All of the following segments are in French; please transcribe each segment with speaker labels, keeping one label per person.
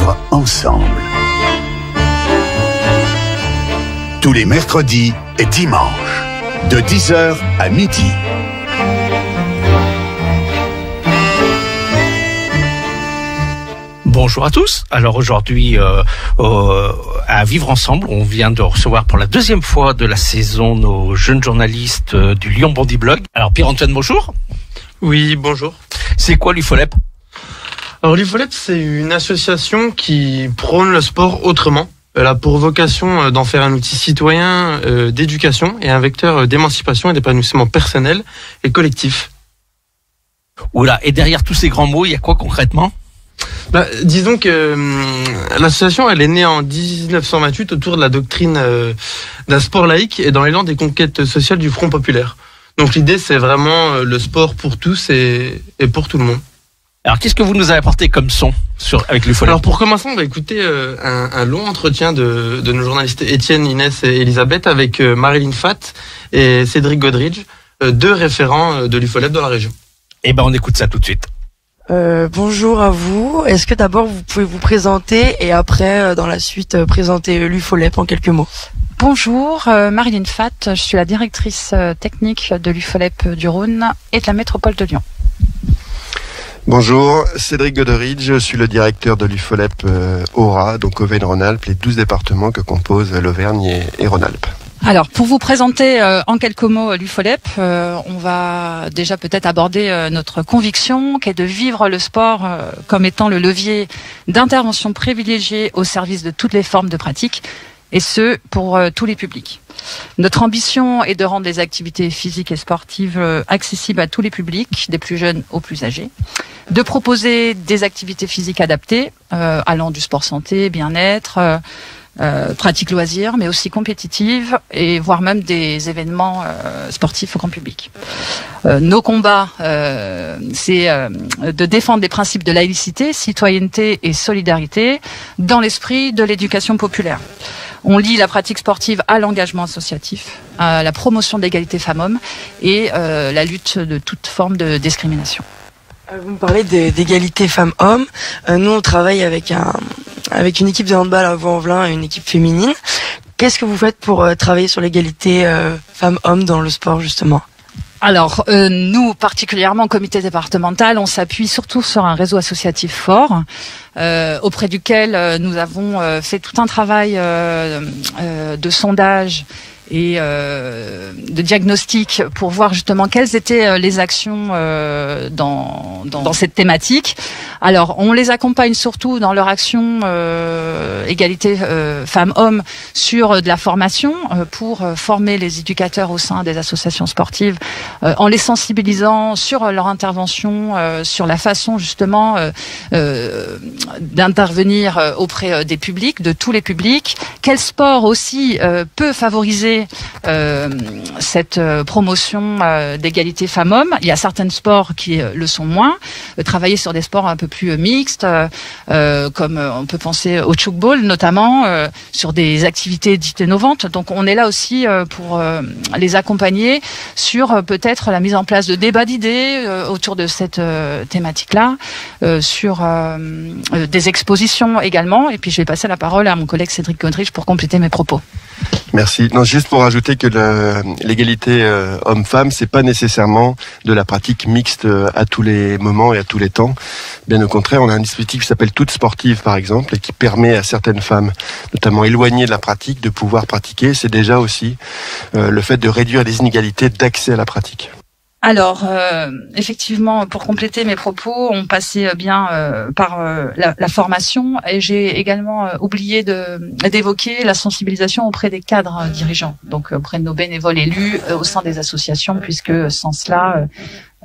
Speaker 1: vivre ensemble. Tous les mercredis et dimanches, de 10h à midi.
Speaker 2: Bonjour à tous. Alors aujourd'hui, à Vivre Ensemble, on vient de recevoir pour la deuxième fois de la saison nos jeunes journalistes du Lyon Bondy Blog. Alors Pierre-Antoine, bonjour.
Speaker 3: Oui, bonjour.
Speaker 2: C'est quoi l'UFOLEP ?
Speaker 3: Alors l'UFOLEP, c'est une association qui prône le sport autrement. Elle a pour vocation d'en faire un outil citoyen d'éducation et un vecteur d'émancipation et d'épanouissement personnel et collectif.
Speaker 2: Oula, et derrière tous ces grands mots, il y a quoi concrètement ?
Speaker 3: Disons que l'association, elle est née en 1928 autour de la doctrine d'un sport laïque et dans l'élan des conquêtes sociales du Front populaire. Donc l'idée, c'est vraiment le sport pour tous et pour tout le monde.
Speaker 2: Alors qu'est-ce que vous nous avez apporté comme son avec l'UFOLEP ?
Speaker 3: Alors pour commencer, on va écouter un long entretien de nos journalistes Étienne, Inès et Elisabeth avec Marilyn Fatt et Cédric Godridge, deux référents de l'UFOLEP dans la région.
Speaker 2: Eh ben on écoute ça tout de suite.
Speaker 4: Bonjour à vous. Est-ce que d'abord vous pouvez vous présenter et après dans la suite présenter l'UFOLEP en quelques mots ?
Speaker 5: Bonjour, Marilyn Fatt, je suis la directrice technique de l'UFOLEP du Rhône et de la métropole de Lyon.
Speaker 6: Bonjour, Cédric Godridge, je suis le directeur de l'UFOLEP Aura, donc Auvergne-Rhône-Alpes, les 12 départements que composent l'Auvergne et Rhône-Alpes.
Speaker 5: Alors, pour vous présenter en quelques mots l'UFOLEP, on va déjà peut-être aborder notre conviction qui est de vivre le sport comme étant le levier d'intervention privilégié au service de toutes les formes de pratique, et ce, pour tous les publics. Notre ambition est de rendre les activités physiques et sportives accessibles à tous les publics, des plus jeunes aux plus âgés, de proposer des activités physiques adaptées, allant du sport santé, bien-être, pratiques loisirs, mais aussi compétitives, et voire même des événements sportifs au grand public. Nos combats, c'est de défendre les principes de laïcité, citoyenneté et solidarité dans l'esprit de l'éducation populaire. On lie la pratique sportive à l'engagement associatif, à la promotion de l'égalité femmes-hommes et la lutte de toute forme de discrimination.
Speaker 4: Vous me parlez d'égalité femmes-hommes. Nous, on travaille avec une équipe de handball à Vaux-en-Velin et une équipe féminine. Qu'est-ce que vous faites pour travailler sur l'égalité femmes-hommes dans le sport, justement ?
Speaker 5: Alors, nous, particulièrement au comité départemental, on s'appuie surtout sur un réseau associatif fort, auprès duquel nous avons fait tout un travail de sondage et de diagnostic pour voir justement quelles étaient les actions dans cette thématique. Alors, on les accompagne surtout dans leur action égalité femmes-hommes sur de la formation pour former les éducateurs au sein des associations sportives en les sensibilisant sur leur intervention, sur la façon justement d'intervenir auprès des publics, de tous les publics. Quel sport aussi peut favoriser cette promotion d'égalité femmes-hommes. Il y a certains sports qui le sont moins. Travailler sur des sports un peu plus mixtes, comme on peut penser au tchoukball notamment, sur des activités dites innovantes. Donc on est là aussi pour les accompagner sur peut-être la mise en place de débats d'idées autour de cette thématique-là, sur des expositions également. Et puis je vais passer la parole à mon collègue Cédric Godridge pour compléter mes propos.
Speaker 6: Merci. Non, juste pour rajouter que l'égalité homme-femme, c'est pas nécessairement de la pratique mixte à tous les moments et à tous les temps. Bien au contraire, on a un dispositif qui s'appelle Toutes Sportives, par exemple, et qui permet à certaines femmes, notamment éloignées de la pratique, de pouvoir pratiquer. C'est déjà aussi le fait de réduire les inégalités d'accès à la pratique.
Speaker 5: Alors, effectivement, pour compléter mes propos, on passait bien par la formation et j'ai également oublié d'évoquer la sensibilisation auprès des cadres dirigeants, donc auprès de nos bénévoles élus au sein des associations, puisque sans cela,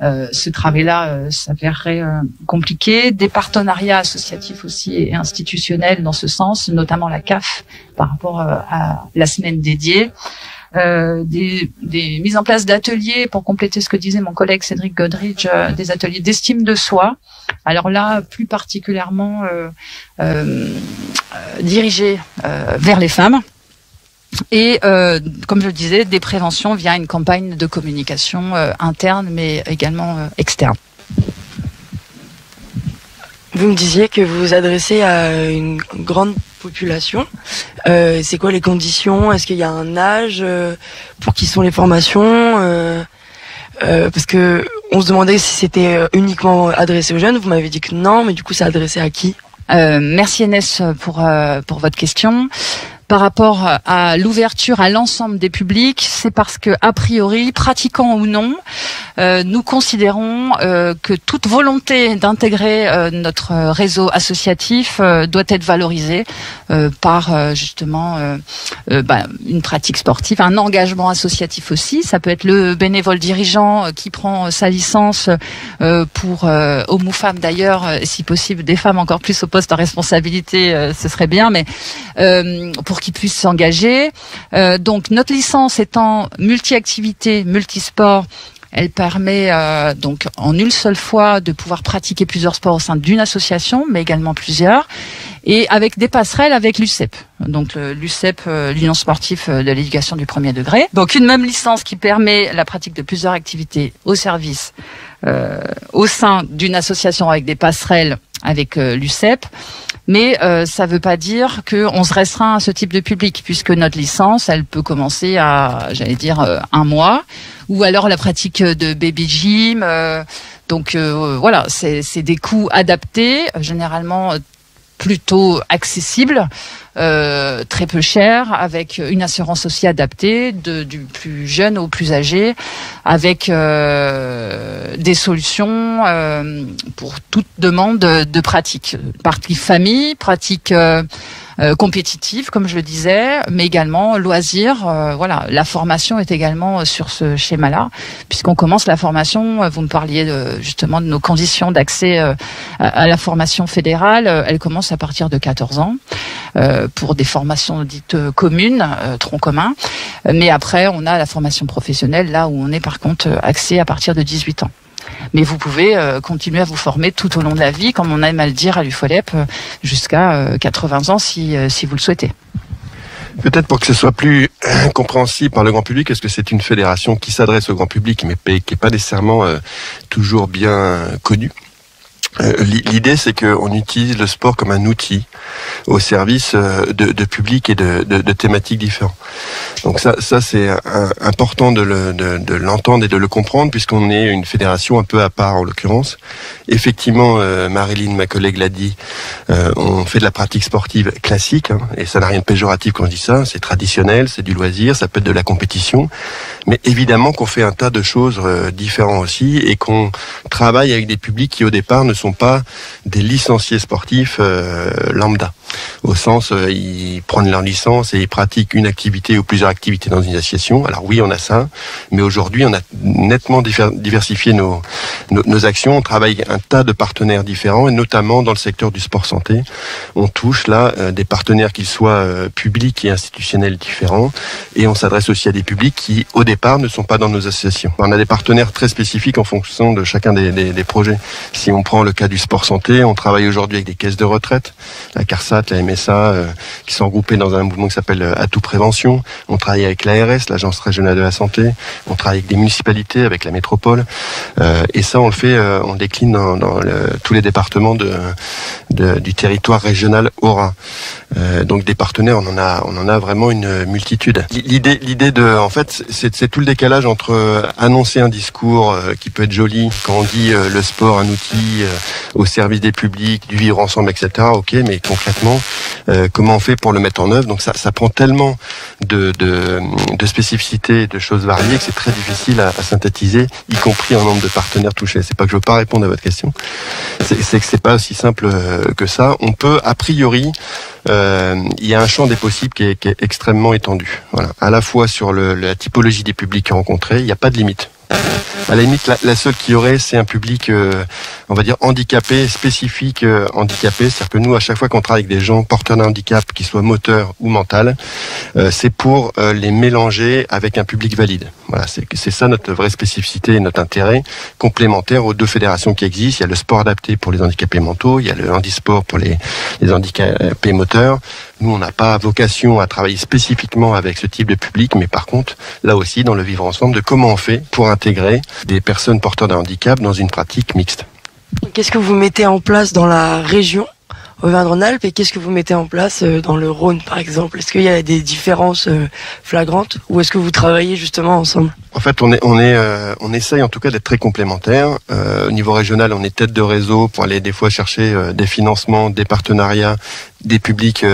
Speaker 5: ce travail-là s'avérerait compliqué. Des partenariats associatifs aussi et institutionnels dans ce sens, notamment la CAF par rapport à la semaine dédiée. Des mises en place d'ateliers, pour compléter ce que disait mon collègue Cédric Godridge, des ateliers d'estime de soi. Alors là, plus particulièrement dirigés vers les femmes. Et comme je le disais, des préventions via une campagne de communication interne, mais également externe.
Speaker 4: Vous me disiez que vous vous adressez à une grande population. C'est quoi les conditions? Est-ce qu'il y a un âge? Pour qui sont les formations? Parce que on se demandait si c'était uniquement adressé aux jeunes. Vous m'avez dit que non, mais du coup, c'est adressé à qui?
Speaker 5: Merci Enes pour votre question. Par rapport à l'ouverture à l'ensemble des publics, c'est parce que, a priori, pratiquants ou non, nous considérons que toute volonté d'intégrer notre réseau associatif doit être valorisée par justement une pratique sportive, un engagement associatif aussi. Ça peut être le bénévole dirigeant qui prend sa licence pour hommes ou femmes d'ailleurs, si possible des femmes encore plus au poste de responsabilité, ce serait bien, mais pour qu'ils puissent s'engager. Donc notre licence étant multi-activité, multisport, elle permet donc en une seule fois de pouvoir pratiquer plusieurs sports au sein d'une association, mais également plusieurs, et avec des passerelles avec l'UCEP. Donc l'UCEP, l'Union sportive de l'éducation du premier degré. Donc une même licence qui permet la pratique de plusieurs activités au service au sein d'une association avec des passerelles avec l'UCEP. Mais ça ne veut pas dire qu'on se restreint à ce type de public, puisque notre licence, elle peut commencer à, un mois, ou alors la pratique de baby gym. Donc voilà, c'est des coûts adaptés, généralement plutôt accessibles, très peu cher, avec une assurance aussi adaptée, du plus jeune au plus âgé, avec des solutions pour toute demande de pratique. Pratique famille, pratique compétitive, comme je le disais, mais également loisirs. Voilà, la formation est également sur ce schéma-là, puisqu'on commence la formation. Vous me parliez justement de nos conditions d'accès à la formation fédérale. Elle commence à partir de 14 ans. Pour des formations dites communes, tronc commun. Mais après, on a la formation professionnelle, là où on est par contre axé à partir de 18 ans. Mais vous pouvez continuer à vous former tout au long de la vie, comme on aime à le dire à l'UFOLEP, jusqu'à 80 ans si vous le souhaitez.
Speaker 6: Peut-être pour que ce soit plus compréhensible par le grand public, est-ce que c'est une fédération qui s'adresse au grand public, mais qui n'est pas nécessairement toujours bien connue? L'idée, c'est qu'on utilise le sport comme un outil au service de publics et de thématiques différents. Donc ça c'est important de l'entendre et de le comprendre, puisqu'on est une fédération un peu à part en l'occurrence. Effectivement, Marilyn, ma collègue, l'a dit, on fait de la pratique sportive classique, et ça n'a rien de péjoratif quand je dis ça, c'est traditionnel, c'est du loisir, ça peut être de la compétition, mais évidemment qu'on fait un tas de choses différentes aussi, et qu'on travaille avec des publics qui au départ ne sont pas des licenciés sportifs lambda. Au sens, ils prennent leur licence et ils pratiquent une activité ou plusieurs activités dans une association. Alors oui, on a ça, mais aujourd'hui, on a nettement diversifié nos actions. On travaille avec un tas de partenaires différents, et notamment dans le secteur du sport santé. On touche là des partenaires qu'ils soient publics et institutionnels différents, et on s'adresse aussi à des publics qui, au départ, ne sont pas dans nos associations. On a des partenaires très spécifiques en fonction de chacun des projets. Si on prend le cas du sport santé, on travaille aujourd'hui avec des caisses de retraite, la CARSAT, la MSA, qui sont regroupées dans un mouvement qui s'appelle Atout Prévention. On travaille avec l'ARS, l'Agence régionale de la santé. On travaille avec des municipalités, avec la métropole. Et ça, on le fait, on le décline dans tous les départements du territoire régional Haut-Rhin. Donc des partenaires, on en a vraiment une multitude. L'idée en fait, c'est tout le décalage entre annoncer un discours qui peut être joli quand on dit le sport, un outil au service des publics, du vivre ensemble, etc. Ok, mais concrètement, comment on fait pour le mettre en œuvre? Donc ça prend tellement de spécificités, de choses variées, que c'est très difficile à synthétiser, y compris en nombre de partenaires touchés. C'est pas que je veux pas répondre à votre question, c'est que c'est pas aussi simple que ça. On peut, a priori, il y a un champ des possibles qui est extrêmement étendu. Voilà. À la fois sur la typologie des publics rencontrés, il n'y a pas de limite. À la limite, la seule qu'il y aurait, c'est un public, on va dire, handicapé, spécifique handicapé. C'est-à-dire que nous, à chaque fois qu'on travaille avec des gens porteurs d'un handicap, qu'ils soient moteur ou mental, c'est pour les mélanger avec un public valide. Voilà, c'est ça notre vraie spécificité et notre intérêt complémentaire aux deux fédérations qui existent. Il y a le sport adapté pour les handicapés mentaux, il y a le handisport pour les handicapés moteurs. Nous, on n'a pas vocation à travailler spécifiquement avec ce type de public, mais par contre, là aussi, dans le vivre ensemble, de comment on fait pour intégrer des personnes porteurs d'un handicap dans une pratique mixte.
Speaker 4: Qu'est-ce que vous mettez en place dans la région Auvergne-Rhône-Alpes et qu'est-ce que vous mettez en place dans le Rhône, par exemple? Est-ce qu'il y a des différences flagrantes ou est-ce que vous travaillez justement ensemble?
Speaker 6: En fait, on essaye en tout cas d'être très complémentaires. Au niveau régional, on est tête de réseau pour aller des fois chercher des financements, des partenariats, des publics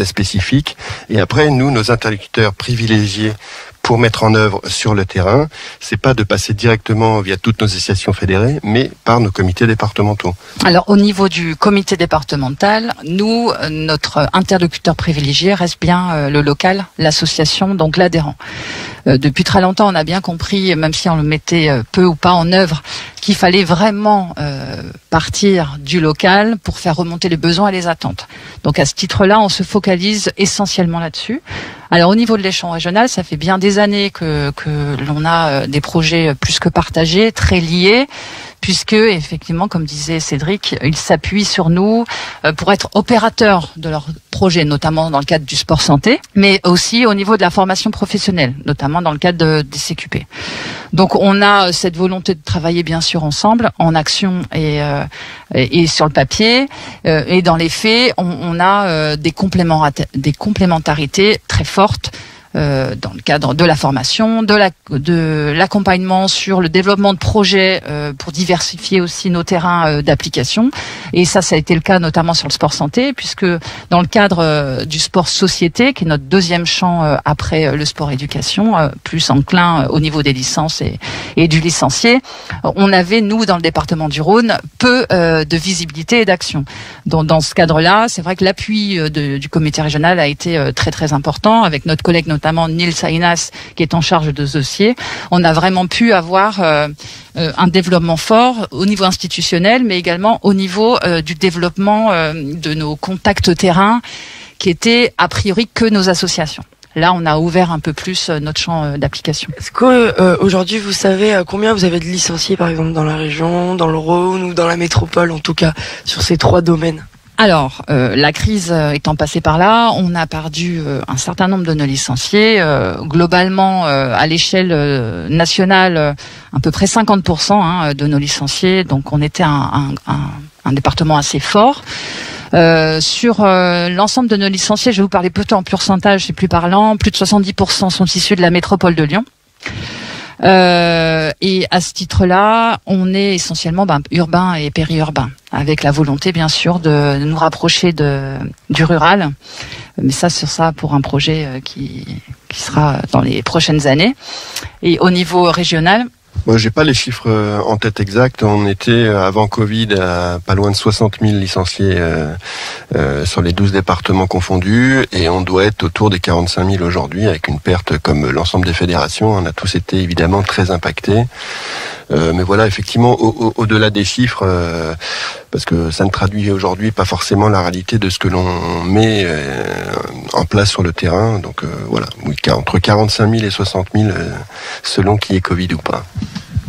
Speaker 6: spécifiques. Et après, nous, nos interlocuteurs privilégiés pour mettre en œuvre sur le terrain, c'est pas de passer directement via toutes nos associations fédérées, mais par nos comités départementaux.
Speaker 5: Alors au niveau du comité départemental, nous, notre interlocuteur privilégié reste bien le local, l'association, donc l'adhérent. Depuis très longtemps, on a bien compris, même si on le mettait peu ou pas en œuvre, qu'il fallait vraiment partir du local pour faire remonter les besoins et les attentes. Donc à ce titre-là, on se focalise essentiellement là-dessus. Alors au niveau de l'échelon régional, ça fait bien des années que l'on a des projets plus que partagés, très liés, puisque effectivement, comme disait Cédric, ils s'appuient sur nous pour être opérateurs de leurs projets, notamment dans le cadre du sport santé, mais aussi au niveau de la formation professionnelle, notamment dans le cadre des CQP. Donc on a cette volonté de travailler bien sûr ensemble, en action et sur le papier, et dans les faits, on a des complémentarités très fortes dans le cadre de la formation, de l'accompagnement sur le développement de projets pour diversifier aussi nos terrains d'application. Et ça a été le cas notamment sur le sport santé, puisque dans le cadre du sport société, qui est notre deuxième champ après le sport éducation, plus enclin au niveau des licences et du licencié, on avait, nous, dans le département du Rhône, peu de visibilité et d'action. Dans ce cadre-là, c'est vrai que l'appui du comité régional a été très très important, avec notre collègue notamment Nils Ainas, qui est en charge de ce dossier. On a vraiment pu avoir un développement fort au niveau institutionnel, mais également au niveau du développement de nos contacts terrain, qui étaient a priori que nos associations. Là, on a ouvert un peu plus notre champ d'application.
Speaker 4: Est-ce qu'aujourd'hui, vous savez combien vous avez de licenciés, par exemple, dans la région, dans le Rhône ou dans la métropole, en tout cas, sur ces 3 domaines?
Speaker 5: Alors, la crise étant passée par là, on a perdu un certain nombre de nos licenciés. Globalement, à l'échelle nationale, à peu près 50% de nos licenciés. Donc, on était un département assez fort. Sur l'ensemble de nos licenciés, je vais vous parler plutôt en pourcentage, c'est plus parlant. Plus de 70% sont issus de la métropole de Lyon. Et à ce titre-là, on est essentiellement urbain et périurbain, avec la volonté bien sûr de nous rapprocher du rural. Mais ça pour un projet qui sera dans les prochaines années. Et au niveau régional,
Speaker 6: moi, j'ai pas les chiffres en tête exacts. On était avant Covid à pas loin de 60 000 licenciés sur les 12 départements confondus, et on doit être autour des 45 000 aujourd'hui, avec une perte comme l'ensemble des fédérations. On a tous été évidemment très impactés. Mais voilà, effectivement, au-delà des chiffres, parce que ça ne traduit aujourd'hui pas forcément la réalité de ce que l'on met en place sur le terrain. Donc voilà, oui, entre 45 000 et 60 000, selon qu'il y ait Covid ou pas.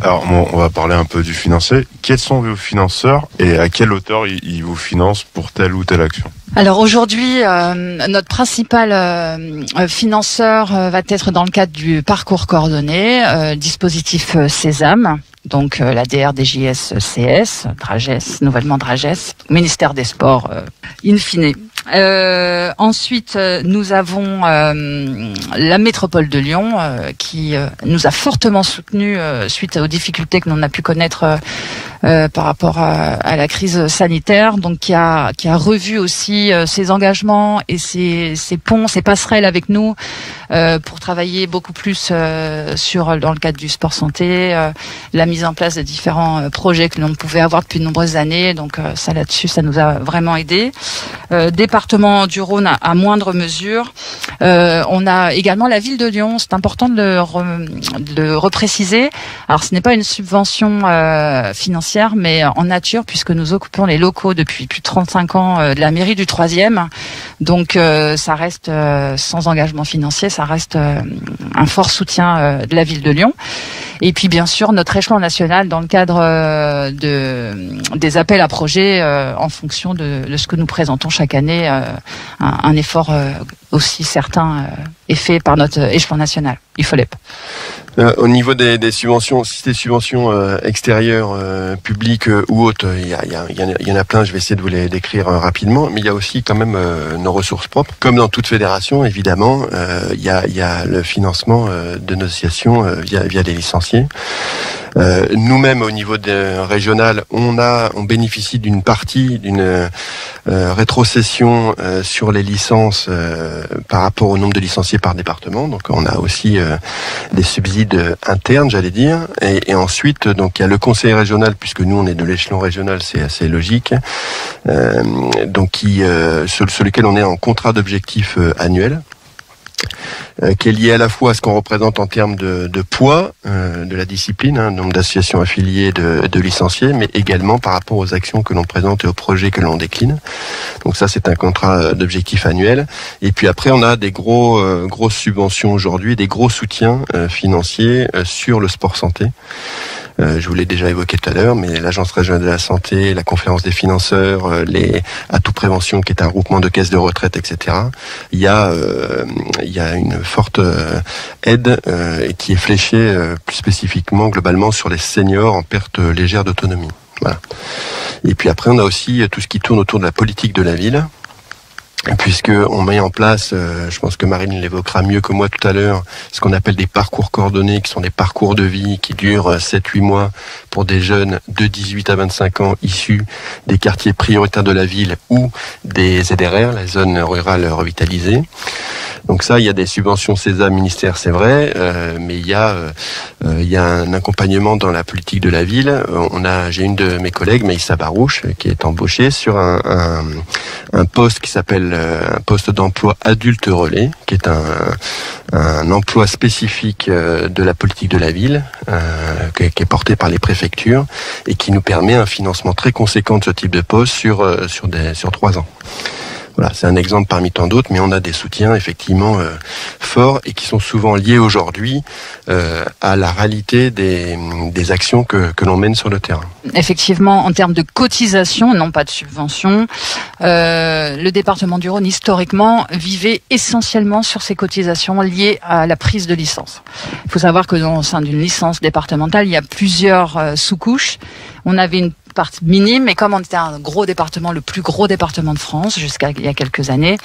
Speaker 7: Alors, on va parler un peu du financier. Quels sont vos financeurs et à quelle hauteur ils vous financent pour telle ou telle action?
Speaker 5: Alors aujourd'hui, notre principal financeur va être dans le cadre du parcours coordonné, dispositif Sésame, donc la DRDJS-CS, Drages, nouvellement Drages, ministère des Sports, in fine. Ensuite, nous avons la métropole de Lyon qui nous a fortement soutenus suite aux difficultés que l'on a pu connaître par rapport à la crise sanitaire, donc qui a revu aussi ses engagements et ses ponts, ses passerelles avec nous pour travailler beaucoup plus dans le cadre du sport santé, la mise en place de différents projets que l'on pouvait avoir depuis de nombreuses années. Donc ça là-dessus, ça nous a vraiment aidé. Département du Rhône à moindre mesure. On a également la ville de Lyon. C'est important de le repréciser. Alors ce n'est pas une subvention financière, mais en nature, puisque nous occupons les locaux depuis plus de 35 ans de la mairie du 3e. Donc ça reste sans engagement financier, ça reste un fort soutien de la ville de Lyon. Et puis bien sûr notre échelon national dans le cadre des appels à projets en fonction de ce que nous présentons chaque année, un effort aussi certain est fait par notre échelon national, IFOLEP.
Speaker 6: Au niveau des subventions, si c'est des subventions extérieures, publiques ou autres, il y en a plein, je vais essayer de vous les décrire rapidement, mais il y a aussi quand même nos ressources propres. Comme dans toute fédération, évidemment, il y a le financement de nos associations via les licenciés. Nous-mêmes, au niveau régional, on bénéficie d'une partie, d'une rétrocession sur les licences par rapport au nombre de licenciés par département. Donc on a aussi des subsides internes, j'allais dire. Et ensuite, donc il y a le conseil régional, puisque nous on est de l'échelon régional, c'est assez logique. Donc sur lequel on est en contrat d'objectif annuel. Qui est lié à la fois à ce qu'on représente en termes de poids de la discipline, nombre d'associations affiliées de licenciés, mais également par rapport aux actions que l'on présente et aux projets que l'on décline. Donc ça, c'est un contrat d'objectif annuel. Et puis après, on a des grosses subventions aujourd'hui, des gros soutiens financiers sur le sport santé. Je vous l'ai déjà évoqué tout à l'heure, mais l'Agence régionale de la santé, la conférence des financeurs, les Atout Prévention, qui est un groupement de caisses de retraite, etc. Il y a une forte aide qui est fléchée plus spécifiquement, globalement, sur les seniors en perte légère d'autonomie. Voilà. Et puis après, on a aussi tout ce qui tourne autour de la politique de la ville, puisque on met en place, je pense que Marine l'évoquera mieux que moi tout à l'heure, ce qu'on appelle des parcours coordonnés, qui sont des parcours de vie qui durent 7-8 mois pour des jeunes de 18 à 25 ans issus des quartiers prioritaires de la ville ou des ZRR, les zones rurales revitalisées. Donc ça, il y a des subventions César ministère, c'est vrai, mais il y a un accompagnement dans la politique de la ville. J'ai une de mes collègues, Maïssa Barouche, qui est embauchée sur un poste qui s'appelle un poste d'emploi adulte relais, qui est un emploi spécifique de la politique de la ville, qui est porté par les préfectures et qui nous permet un financement très conséquent de ce type de poste sur 3 ans. Voilà, c'est un exemple parmi tant d'autres, mais on a des soutiens effectivement forts et qui sont souvent liés aujourd'hui à la réalité des actions que l'on mène sur le terrain.
Speaker 5: Effectivement, en termes de cotisation, non pas de subvention, le département du Rhône, historiquement, vivait essentiellement sur ces cotisations liées à la prise de licence. Il faut savoir que au sein d'une licence départementale, il y a plusieurs sous-couches. On avait une partie minime, mais comme on était un gros département, le plus gros département de France jusqu'à il y a quelques années,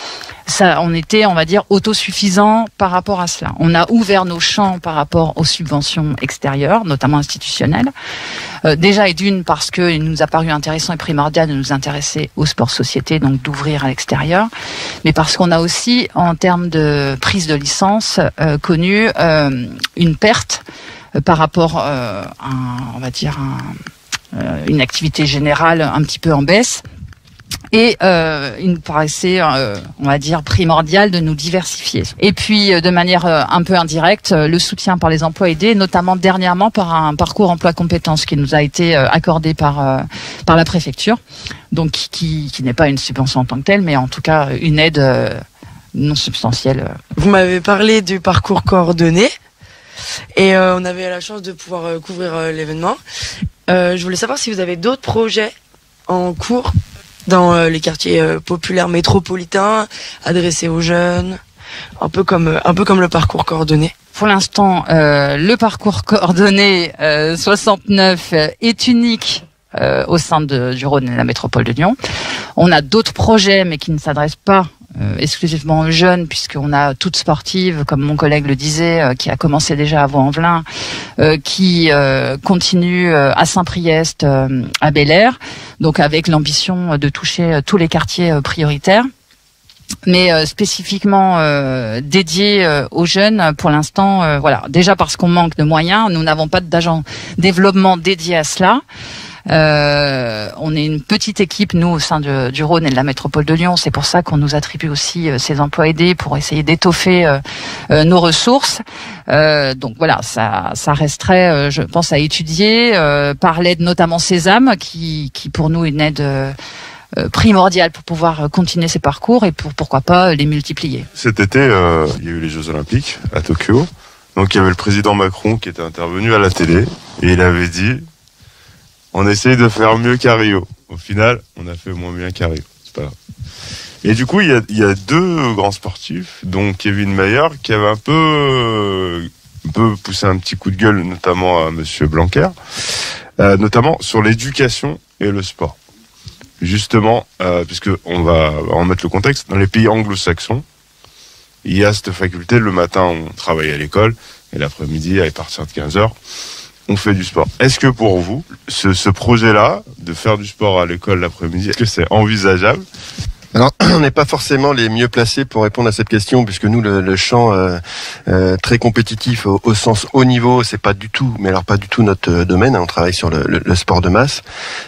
Speaker 5: on était, on va dire, autosuffisant par rapport à cela. On a ouvert nos champs par rapport aux subventions extérieures, notamment institutionnelles. Déjà et d'une parce que il nous a paru intéressant et primordial de nous intéresser au sport société, donc d'ouvrir à l'extérieur, mais parce qu'on a aussi, en termes de prise de licence, connu une perte par rapport à, on va dire, une activité générale un petit peu en baisse. Et il nous paraissait, on va dire, primordial de nous diversifier. Et puis, de manière un peu indirecte, le soutien par les emplois aidés, notamment dernièrement par un parcours emploi-compétences qui nous a été accordé par la préfecture, donc qui n'est pas une subvention en tant que telle, mais en tout cas une aide non substantielle.
Speaker 4: Vous m'avez parlé du parcours coordonné et on avait la chance de pouvoir couvrir l'événement. Je voulais savoir si vous avez d'autres projets en cours dans les quartiers populaires métropolitains, adressés aux jeunes, un peu comme le parcours coordonné.
Speaker 5: Pour l'instant, le parcours coordonné 69 est unique au sein du Rhône et de la métropole de Lyon. On a d'autres projets, mais qui ne s'adressent pas exclusivement aux jeunes, puisqu'on a toutes sportives, comme mon collègue le disait, qui a commencé déjà à Vaux-en-Velin, qui continue à Saint-Priest, à Bel-Air, donc avec l'ambition de toucher tous les quartiers prioritaires. Mais spécifiquement dédié aux jeunes, pour l'instant, voilà. Déjà parce qu'on manque de moyens, nous n'avons pas d'agent développement dédié à cela. On est une petite équipe, nous, au sein du Rhône et de la métropole de Lyon. C'est pour ça qu'on nous attribue aussi ces emplois aidés pour essayer d'étoffer nos ressources. Donc voilà, ça resterait, je pense, à étudier par l'aide notamment Sésame, qui pour nous est une aide primordiale pour pouvoir continuer ces parcours et pourquoi pas les multiplier.
Speaker 7: Cet été, il y a eu les Jeux Olympiques à Tokyo. Donc il y avait le président Macron qui était intervenu à la télé et il avait dit: on essaye de faire mieux qu'à Rio. Au final, on a fait moins bien qu'à Rio. C'est pas grave. Et du coup, il y a deux grands sportifs, dont Kevin Mayer, qui avait un peu peut pousser un petit coup de gueule, notamment à Monsieur Blanquer, notamment sur l'éducation et le sport. Justement, puisque on va remettre le contexte, dans les pays anglo-saxons, il y a cette faculté, le matin on travaille à l'école, et l'après-midi, à partir de 15h, on fait du sport. Est-ce que pour vous, ce projet-là, de faire du sport à l'école l'après-midi, est-ce que c'est envisageable ?
Speaker 6: Alors, on n'est pas forcément les mieux placés pour répondre à cette question, puisque nous, le champ très compétitif au sens haut niveau, c'est pas du tout notre domaine. On travaille sur le sport de masse,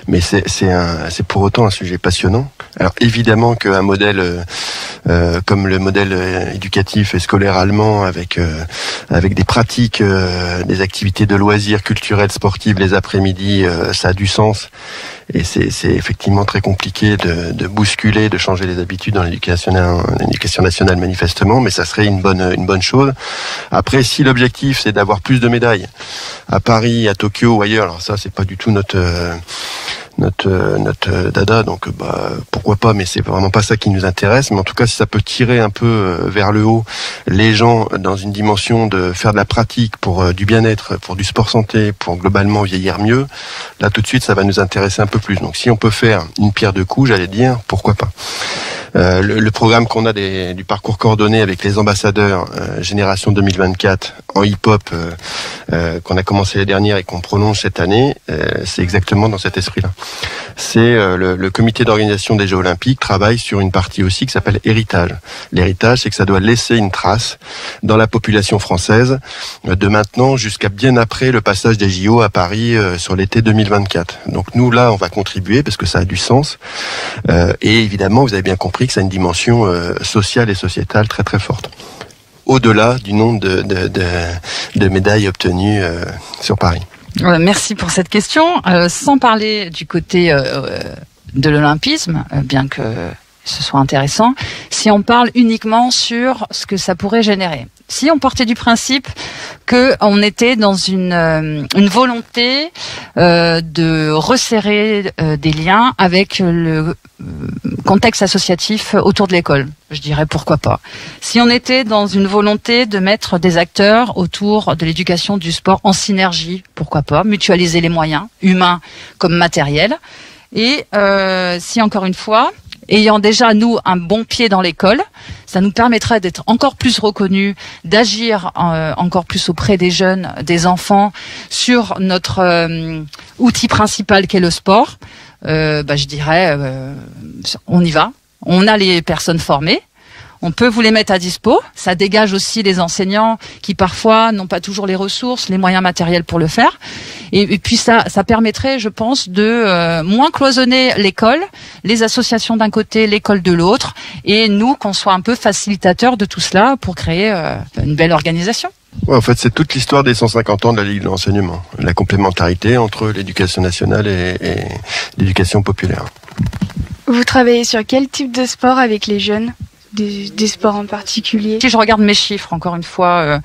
Speaker 6: mais c'est pour autant un sujet passionnant. Alors évidemment qu'un modèle comme le modèle éducatif et scolaire allemand, avec des pratiques, des activités de loisirs culturels, sportives les après-midi, ça a du sens. Et c'est effectivement très compliqué de bousculer, de changer les habitudes dans l'éducation nationale manifestement, mais ça serait une bonne chose. Après, si l'objectif c'est d'avoir plus de médailles à Paris, à Tokyo ou ailleurs, alors ça c'est pas du tout notre dada, donc pourquoi pas, mais c'est vraiment pas ça qui nous intéresse. Mais en tout cas, si ça peut tirer un peu vers le haut les gens dans une dimension de faire de la pratique pour du bien-être, pour du sport santé, pour globalement vieillir mieux, là tout de suite ça va nous intéresser un peu plus. Donc si on peut faire une pierre deux coups, j'allais dire, pourquoi pas. Le programme qu'on a du parcours coordonné avec les ambassadeurs Génération 2024 en hip-hop qu'on a commencé l'année dernière et qu'on prolonge cette année, c'est exactement dans cet esprit-là. C'est le comité d'organisation des Jeux Olympiques travaille sur une partie aussi qui s'appelle héritage. L'héritage, c'est que ça doit laisser une trace dans la population française de maintenant jusqu'à bien après le passage des JO à Paris sur l'été 2024. Donc nous, là, on va contribuer parce que ça a du sens. Et évidemment, vous avez bien compris que ça a une dimension sociale et sociétale très très forte. Au-delà du nombre de médailles obtenues sur Paris.
Speaker 5: Merci pour cette question. Sans parler du côté de l'olympisme, bien que ce soit intéressant, si on parle uniquement sur ce que ça pourrait générer. Si on partait du principe que on était dans une volonté de resserrer des liens avec le contexte associatif autour de l'école, je dirais pourquoi pas. Si on était dans une volonté de mettre des acteurs autour de l'éducation du sport en synergie, pourquoi pas, mutualiser les moyens humains comme matériels. Et si encore une fois, ayant déjà, nous, un bon pied dans l'école, ça nous permettrait d'être encore plus reconnus, d'agir encore plus auprès des jeunes, des enfants, sur notre outil principal qu'est le sport. Je dirais, on y va. On a les personnes formées. On peut vous les mettre à dispo. Ça dégage aussi les enseignants qui parfois n'ont pas toujours les ressources, les moyens matériels pour le faire. Et puis ça permettrait, je pense, de moins cloisonner l'école, les associations d'un côté, l'école de l'autre, et nous qu'on soit un peu facilitateurs de tout cela pour créer une belle organisation.
Speaker 6: Ouais, en fait, c'est toute l'histoire des 150 ans de la Ligue de l'enseignement, la complémentarité entre l'éducation nationale et l'éducation populaire.
Speaker 8: Vous travaillez sur quel type de sport avec les jeunes ? Des sports en particulier?
Speaker 5: Si je regarde mes chiffres, encore une fois,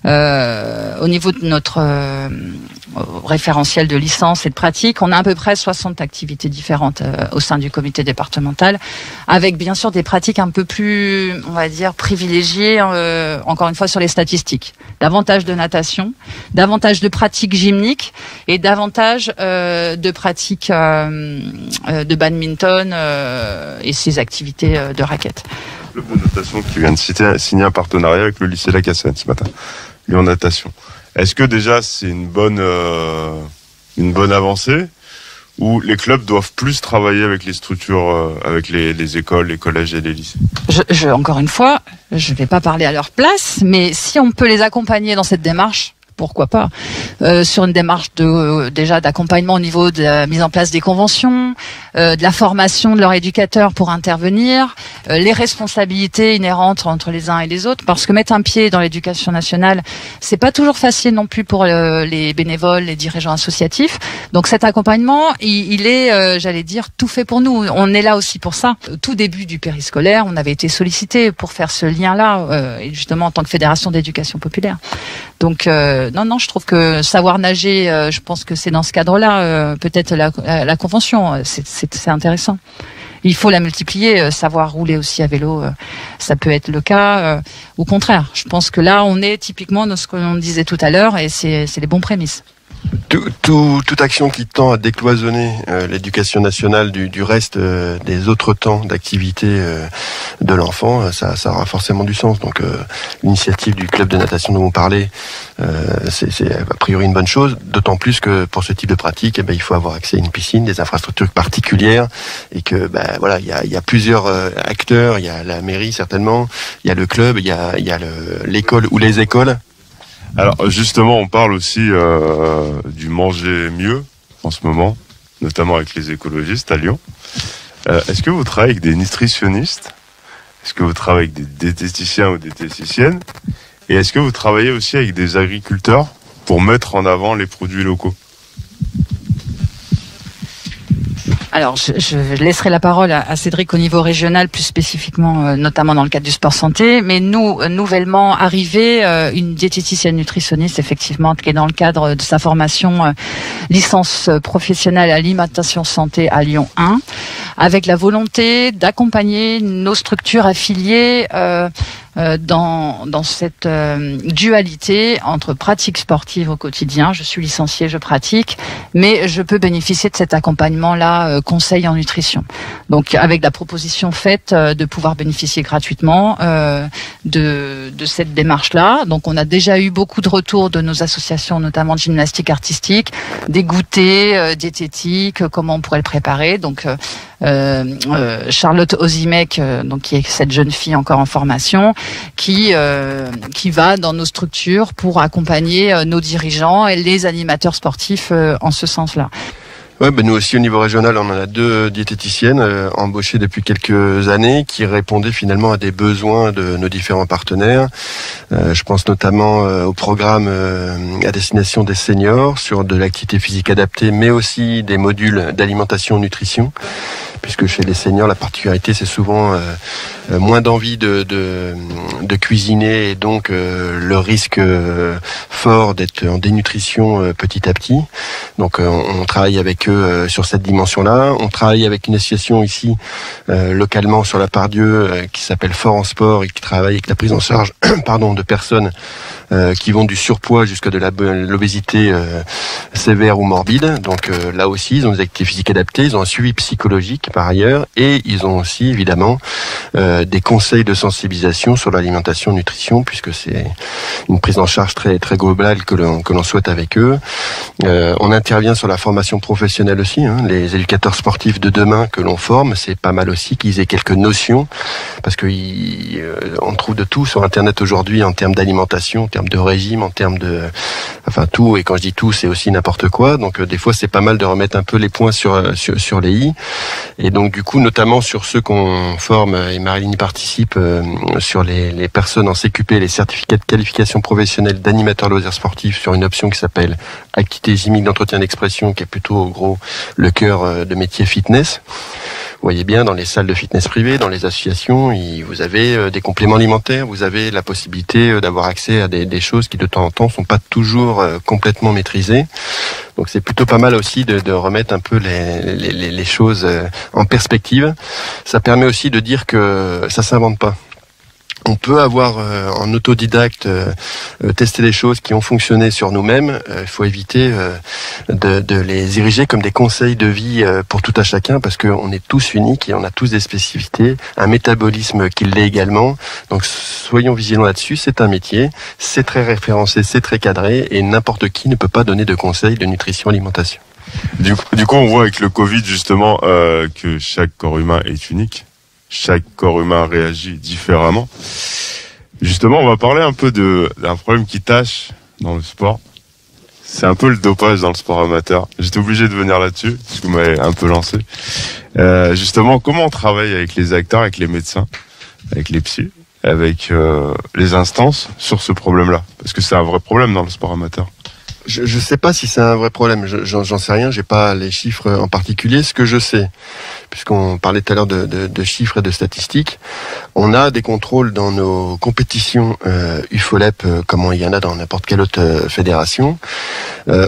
Speaker 5: au niveau de notre référentiel de licence et de pratique, on a à peu près 60 activités différentes au sein du comité départemental, avec bien sûr des pratiques un peu plus, on va dire, privilégiées, encore une fois, sur les statistiques. Davantage de natation, davantage de pratiques gymniques et davantage de pratiques de badminton et ces activités de raquettes.
Speaker 7: Le club de natation qui vient de signer un partenariat avec le lycée La Cassane ce matin. Lyon Natation. Est-ce que déjà c'est une bonne avancée, ou les clubs doivent plus travailler avec les structures, avec les écoles, les collèges et les lycées?
Speaker 5: Encore une fois, je ne vais pas parler à leur place, mais si on peut les accompagner dans cette démarche, pourquoi pas, sur une démarche déjà d'accompagnement au niveau de la mise en place des conventions, de la formation de leurs éducateurs pour intervenir, les responsabilités inhérentes entre les uns et les autres, parce que mettre un pied dans l'éducation nationale, c'est pas toujours facile non plus pour les bénévoles, les dirigeants associatifs. Donc cet accompagnement, il est, j'allais dire, tout fait pour nous. On est là aussi pour ça. Au tout début du périscolaire, on avait été sollicité pour faire ce lien-là, et justement en tant que fédération d'éducation populaire. Donc non, je trouve que savoir nager, je pense que c'est dans ce cadre-là, peut-être la convention, c'est intéressant. il faut la multiplier. Savoir rouler aussi à vélo, ça peut être le cas. Au contraire, je pense que là, on est typiquement dans ce que l'on disait tout à l'heure, et c'est les bons prémices.
Speaker 6: Toute action qui tend à décloisonner l'éducation nationale du reste des autres temps d'activité de l'enfant, ça aura forcément du sens. Donc l'initiative du club de natation dont on parlait, c'est a priori une bonne chose, d'autant plus que pour ce type de pratique, il faut avoir accès à une piscine, des infrastructures particulières, et que voilà, il y a plusieurs acteurs, il y a la mairie certainement, il y a le club, il y a l'école ou les écoles.
Speaker 7: Alors justement, on parle aussi du manger mieux en ce moment, notamment avec les écologistes à Lyon. Est-ce que vous travaillez avec des nutritionnistes ? Est-ce que vous travaillez avec des diététiciens ou diététiciennes ? Et est-ce que vous travaillez aussi avec des agriculteurs pour mettre en avant les produits locaux ?
Speaker 5: Alors, je laisserai la parole à Cédric au niveau régional, plus spécifiquement, notamment dans le cadre du sport santé. Mais nous, nouvellement arrivée, une diététicienne nutritionniste, effectivement, qui est dans le cadre de sa formation licence professionnelle alimentation santé à Lyon 1, avec la volonté d'accompagner nos structures affiliées dans cette dualité entre pratique sportive au quotidien. Je suis licenciée, je pratique, mais je peux bénéficier de cet accompagnement-là, conseil en nutrition. Donc, avec la proposition faite de pouvoir bénéficier gratuitement de cette démarche-là. Donc, on a déjà eu beaucoup de retours de nos associations, notamment de gymnastique artistique, des goûters diététiques, comment on pourrait le préparer. Donc, Charlotte Ozimec, donc qui est cette jeune fille encore en formation, qui va dans nos structures pour accompagner nos dirigeants et les animateurs sportifs en ce sens-là.
Speaker 6: Ouais, nous aussi au niveau régional, on en a 2 diététiciennes embauchées depuis quelques années qui répondaient finalement à des besoins de nos différents partenaires. Je pense notamment au programme à destination des seniors sur de l'activité physique adaptée, mais aussi des modules d'alimentation-nutrition. Puisque chez les seniors, la particularité, c'est souvent moins d'envie de cuisiner, et donc le risque fort d'être en dénutrition petit à petit. Donc on travaille avec eux sur cette dimension-là. On travaille avec une association ici localement sur la Pardieu qui s'appelle Fort en Sport et qui travaille avec la prise en charge de personnes qui vont du surpoids jusqu'à de l'obésité sévère ou morbide. Donc là aussi, ils ont des activités physiques adaptées, ils ont un suivi psychologique par ailleurs, et ils ont aussi évidemment des conseils de sensibilisation sur l'alimentation, nutrition, puisque c'est une prise en charge très très globale que l'on souhaite avec eux. On intervient sur la formation professionnelle aussi, les éducateurs sportifs de demain que l'on forme, c'est pas mal aussi qu'ils aient quelques notions, parce que on trouve de tout sur Internet aujourd'hui en termes d'alimentation, en termes de régime, en termes de tout, et quand je dis tout, c'est aussi n'importe quoi. Donc des fois, c'est pas mal de remettre un peu les points sur les i. Et donc du coup, notamment sur ceux qu'on forme, et Marilyn y participe, sur les personnes en CQP, les certificats de qualification professionnelle d'animateur loisirs sportifs, sur une option qui s'appelle activité chimique d'entretien d'expression, qui est plutôt au gros le cœur de métier fitness. Vous voyez bien, dans les salles de fitness privées, dans les associations, vous avez des compléments alimentaires, vous avez la possibilité d'avoir accès à des choses qui de temps en temps sont pas toujours complètement maîtrisées. Donc c'est plutôt pas mal aussi de remettre un peu les choses en perspective. Ça permet aussi de dire que ça s'invente pas. On peut avoir en autodidacte testé des choses qui ont fonctionné sur nous-mêmes. Il faut éviter de les ériger comme des conseils de vie pour tout à chacun, parce qu'on est tous uniques et on a tous des spécificités, un métabolisme qui l'est également. Donc soyons vigilants là-dessus, c'est un métier, c'est très référencé, c'est très cadré, et n'importe qui ne peut pas donner de conseils de nutrition alimentation.
Speaker 7: Du coup, on voit avec le Covid justement que chaque corps humain est unique. Chaque corps humain réagit différemment. Justement, on va parler un peu d'un problème qui tâche dans le sport. C'est un peu le dopage dans le sport amateur. J'étais obligé de venir là-dessus, parce que vous m'avez un peu lancé. Justement, comment on travaille avec les acteurs, avec les médecins, avec les psys, avec les instances sur ce problème-là? Parce que c'est un vrai problème dans le sport amateur.
Speaker 6: Je sais pas si c'est un vrai problème. J'en sais rien. J'ai pas les chiffres en particulier. Ce que je sais, puisqu'on parlait tout à l'heure de chiffres et de statistiques. On a des contrôles dans nos compétitions UFOLEP, comme il y en a dans n'importe quelle autre fédération.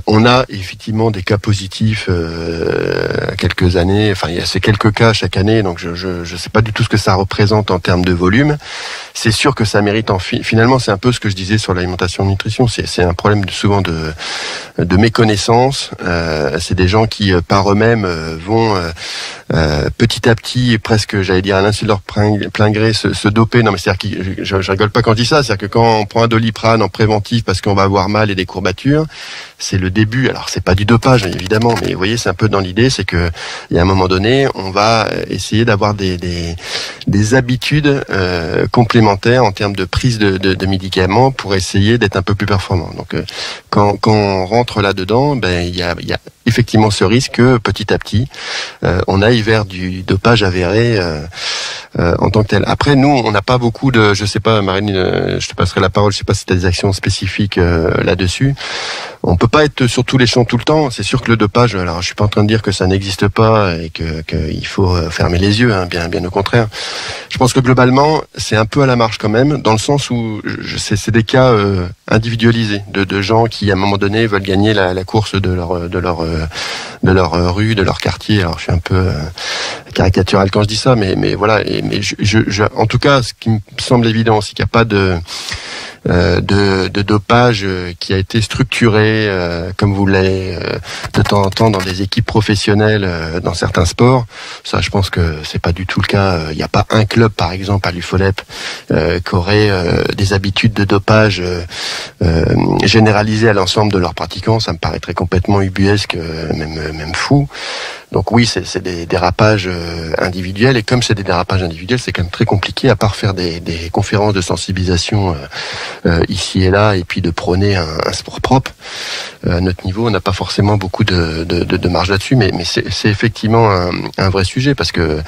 Speaker 6: On a effectivement des cas positifs quelques années. Enfin, il y a ces quelques cas chaque année, donc je sais pas du tout ce que ça représente en termes de volume. C'est sûr que ça mérite finalement, c'est un peu ce que je disais sur l'alimentation nutrition. C'est un problème souvent de méconnaissance. C'est des gens qui par eux-mêmes vont petit à petit, presque, j'allais dire à l'insu de leur plein gré, se doper. Non, mais c'est-à-dire que je rigole pas quand je dis ça. C'est-à-dire que quand on prend un Doliprane en préventif parce qu'on va avoir mal et des courbatures, c'est le début. Alors c'est pas du dopage évidemment, mais vous voyez, c'est un peu dans l'idée, c'est que il y a un moment donné, on va essayer d'avoir des habitudes complémentaires en termes de prise de médicaments pour essayer d'être un peu plus performant. Donc quand on rentre là-dedans, ben il y a effectivement ce risque que petit à petit on aille vers du dopage avéré en tant que tel. Après, nous, on n'a pas beaucoup de, je sais pas, Marine, je te passerai la parole. Je sais pas si tu as des actions spécifiques là-dessus. On peut pas être sur tous les champs tout le temps. C'est sûr que le dopage, alors je suis pas en train de dire que ça n'existe pas et que il faut fermer les yeux, hein, bien au contraire. Je pense que globalement, c'est un peu à la marge quand même, dans le sens où c'est des cas individualisés de gens qui à un moment donné veulent gagner la course de leur rue, de leur quartier. Alors je suis un peu caricatural quand je dis ça, mais voilà. Mais en tout cas, ce qui me semble évident, c'est qu'il n'y a pas de dopage qui a été structuré comme vous l'avez de temps en temps dans des équipes professionnelles dans certains sports. Ça, je pense que c'est pas du tout le cas. Il n'y a pas un club, par exemple, à l'UFOLEP qui aurait des habitudes de dopage généralisées à l'ensemble de leurs pratiquants. Ça me paraîtrait complètement ubuesque, même fou. Donc oui, c'est des dérapages individuels, et comme c'est des dérapages individuels, c'est quand même très compliqué, à part faire des conférences de sensibilisation ici et là, et puis de prôner un sport propre. À notre niveau, on n'a pas forcément beaucoup de marge là-dessus, mais c'est effectivement un vrai sujet, parce que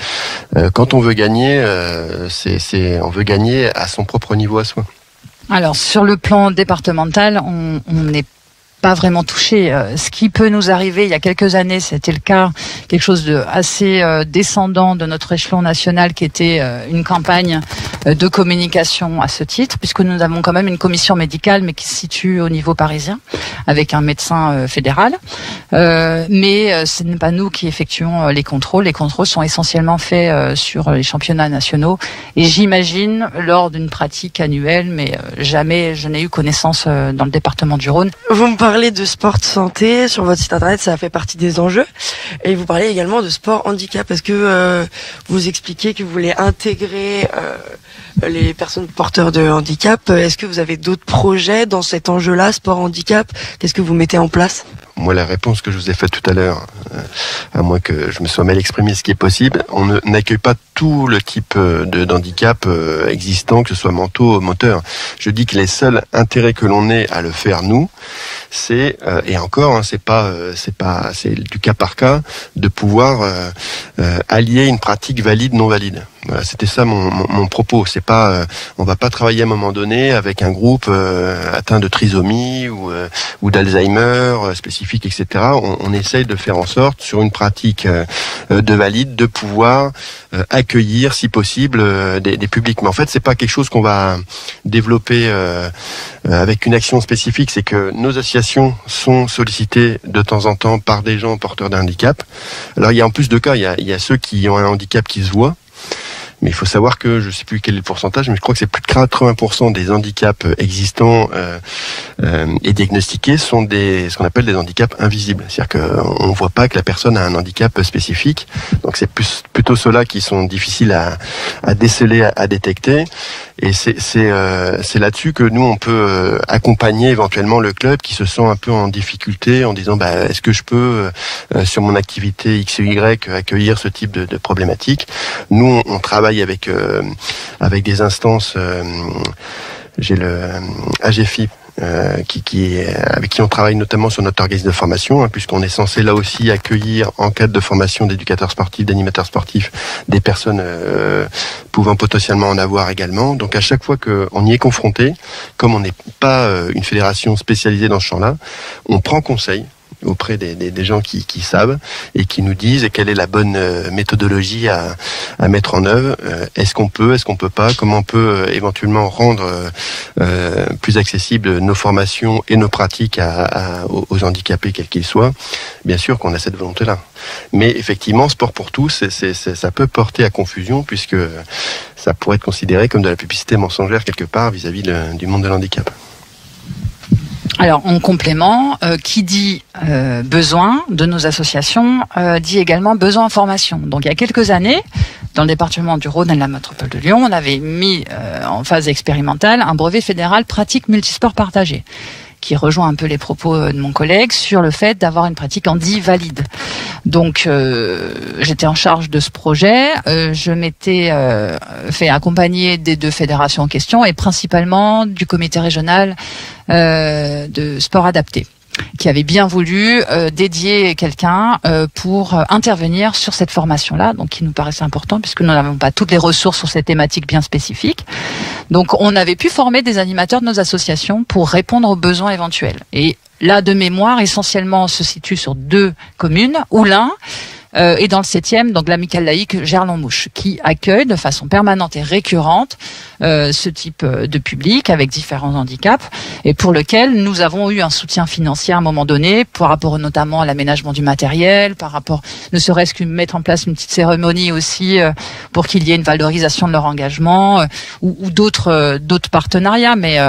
Speaker 6: quand on veut gagner, on veut gagner à son propre niveau à soi.
Speaker 5: Alors sur le plan départemental, on n'est pas vraiment touché. Ce qui peut nous arriver, il y a quelques années, c'était le cas, quelque chose de assez descendant de notre échelon national, qui était une campagne de communication à ce titre, puisque nous avons quand même une commission médicale, mais qui se situe au niveau parisien, avec un médecin fédéral. Mais ce n'est pas nous qui effectuons les contrôles. Les contrôles sont essentiellement faits sur les championnats nationaux, et j'imagine lors d'une pratique annuelle, mais jamais je n'ai eu connaissance dans le département du Rhône.
Speaker 4: Vous me parlez de sport de santé sur votre site internet, ça fait partie des enjeux, et vous parlez également de sport handicap. Est-ce que vous expliquez que vous voulez intégrer les personnes porteurs de handicap? Est-ce que vous avez d'autres projets dans cet enjeu-là, sport handicap? Qu'est-ce que vous mettez en place?
Speaker 6: Moi, la réponse que je vous ai faite tout à l'heure, à moins que je me sois mal exprimé, ce qui est possible, on n'accueille pas tout le type d'handicap existant, que ce soit mentaux ou moteurs. Je dis que les seuls intérêts que l'on ait à le faire, nous, c'est, et encore, hein, c'est du cas par cas, de pouvoir allier une pratique valide, non valide. Voilà, c'était ça mon propos. C'est pas, on va pas travailler à un moment donné avec un groupe atteint de trisomie ou d'Alzheimer spécifique, etc. On essaye de faire en sorte, sur une pratique de valide, de pouvoir accueillir, si possible, des publics. Mais en fait, c'est pas quelque chose qu'on va développer avec une action spécifique. C'est que nos associations sont sollicitées de temps en temps par des gens porteurs d'un handicap. Alors, il y a en plus de cas, il y a ceux qui ont un handicap qui se voit. Mais il faut savoir que, je ne sais plus quel est le pourcentage, mais je crois que c'est plus de 80% des handicaps existants et diagnostiqués sont ce qu'on appelle des handicaps invisibles. C'est-à-dire qu'on ne voit pas que la personne a un handicap spécifique. Donc c'est plutôt ceux-là qui sont difficiles à déceler, à détecter. Et c'est là-dessus que nous, on peut accompagner éventuellement le club qui se sent un peu en difficulté en disant est-ce que je peux, sur mon activité X ou Y, accueillir ce type de problématique. Nous, on travaille avec des instances. J'ai le AGFIP avec qui on travaille notamment sur notre organisme de formation, puisqu'on est censé là aussi accueillir, en cadre de formation d'éducateurs sportifs, d'animateurs sportifs, des personnes pouvant potentiellement en avoir également. Donc à chaque fois qu'on y est confronté, comme on n'est pas une fédération spécialisée dans ce champ-là, on prend conseil auprès des gens qui savent et qui nous disent quelle est la bonne méthodologie à mettre en œuvre. Est-ce qu'on peut pas, comment on peut éventuellement rendre plus accessibles nos formations et nos pratiques aux handicapés quels qu'ils soient. Bien sûr qu'on a cette volonté-là. Mais effectivement, sport pour tous, ça peut porter à confusion puisque ça pourrait être considéré comme de la publicité mensongère quelque part vis-à-vis du monde de l'handicap.
Speaker 5: Alors, en complément, qui dit besoin de nos associations dit également besoin en formation. Donc, il y a quelques années, dans le département du Rhône et de la métropole de Lyon, on avait mis en phase expérimentale un brevet fédéral pratique multisport partagé, qui rejoint un peu les propos de mon collègue sur le fait d'avoir une pratique handi valide. Donc, j'étais en charge de ce projet. Je m'étais fait accompagner des 2 fédérations en question et principalement du comité régional de sport adapté, qui avait bien voulu dédier quelqu'un pour intervenir sur cette formation-là, donc qui nous paraissait important puisque nous n'avons pas toutes les ressources sur cette thématique bien spécifique. Donc on avait pu former des animateurs de nos associations pour répondre aux besoins éventuels. Et là, de mémoire, essentiellement, se situe sur 2 communes, Oulin et dans le 7e, donc l'amicale laïque Gerland-Mouche, qui accueille de façon permanente et récurrente ce type de public avec différents handicaps et pour lequel nous avons eu un soutien financier à un moment donné par rapport notamment à l'aménagement du matériel, par rapport ne serait-ce que mettre en place une petite cérémonie aussi pour qu'il y ait une valorisation de leur engagement ou d'autres partenariats. Mais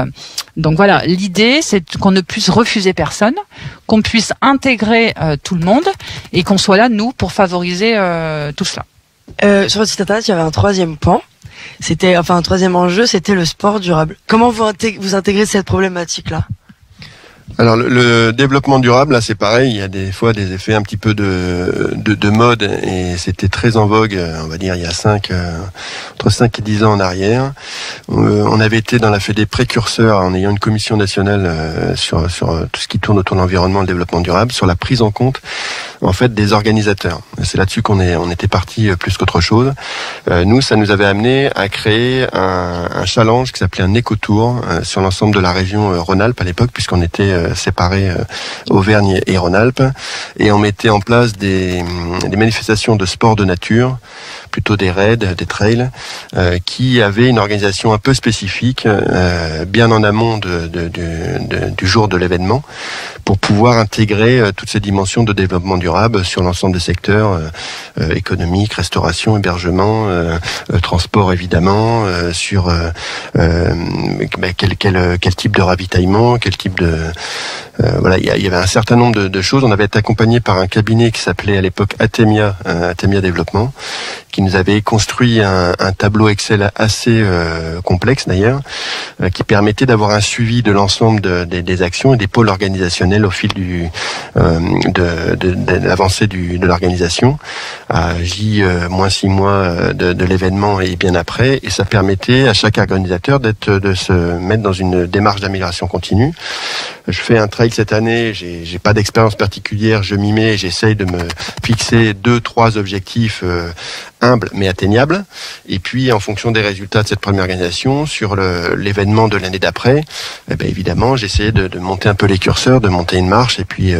Speaker 5: donc voilà, l'idée c'est qu'on ne puisse refuser personne, qu'on puisse intégrer tout le monde et qu'on soit là nous pour favoriser tout cela.
Speaker 4: Sur votre site internet, il y avait un 3e point. C'était, un 3e enjeu, c'était le sport durable. Comment vous intégrez cette problématique-là ?
Speaker 6: Alors le développement durable, là c'est pareil, il y a des fois des effets un petit peu de mode et c'était très en vogue, on va dire il y a entre 5 et 10 ans en arrière. On avait été dans la Fédé précurseur en ayant une commission nationale sur tout ce qui tourne autour de l'environnement et le développement durable, sur la prise en compte en fait des organisateurs. C'est là-dessus on était parti plus qu'autre chose. Nous, ça nous avait amené à créer un challenge qui s'appelait un éco-tour sur l'ensemble de la région Rhône-Alpes à l'époque, puisqu'on était séparés Auvergne et Rhône-Alpes, et on mettait en place des manifestations de sport de nature, plutôt des raids, des trails, qui avaient une organisation un peu spécifique, bien en amont du jour de l'événement, pour pouvoir intégrer toutes ces dimensions de développement durable sur l'ensemble des secteurs économique, restauration, hébergement, transport évidemment, sur quel type de ravitaillement, quel type de voilà, il y avait un certain nombre de choses. On avait été accompagné par un cabinet qui s'appelait à l'époque Atemia Développement, qui nous avait construit un tableau Excel assez complexe d'ailleurs, qui permettait d'avoir un suivi de l'ensemble des actions et des pôles organisationnels au fil de l'avancée de l'organisation à J-6 mois de l'événement et bien après, et ça permettait à chaque organisateur de se mettre dans une démarche d'amélioration continue. Je fais un trail cette année, j'ai pas d'expérience particulière, je m'y mets, j'essaye de me fixer 2-3 objectifs humbles mais atteignables, et puis en fonction des résultats de cette première organisation sur l'événement de l'année d'après, évidemment j'essayais de monter un peu les curseurs, de monter une marche et puis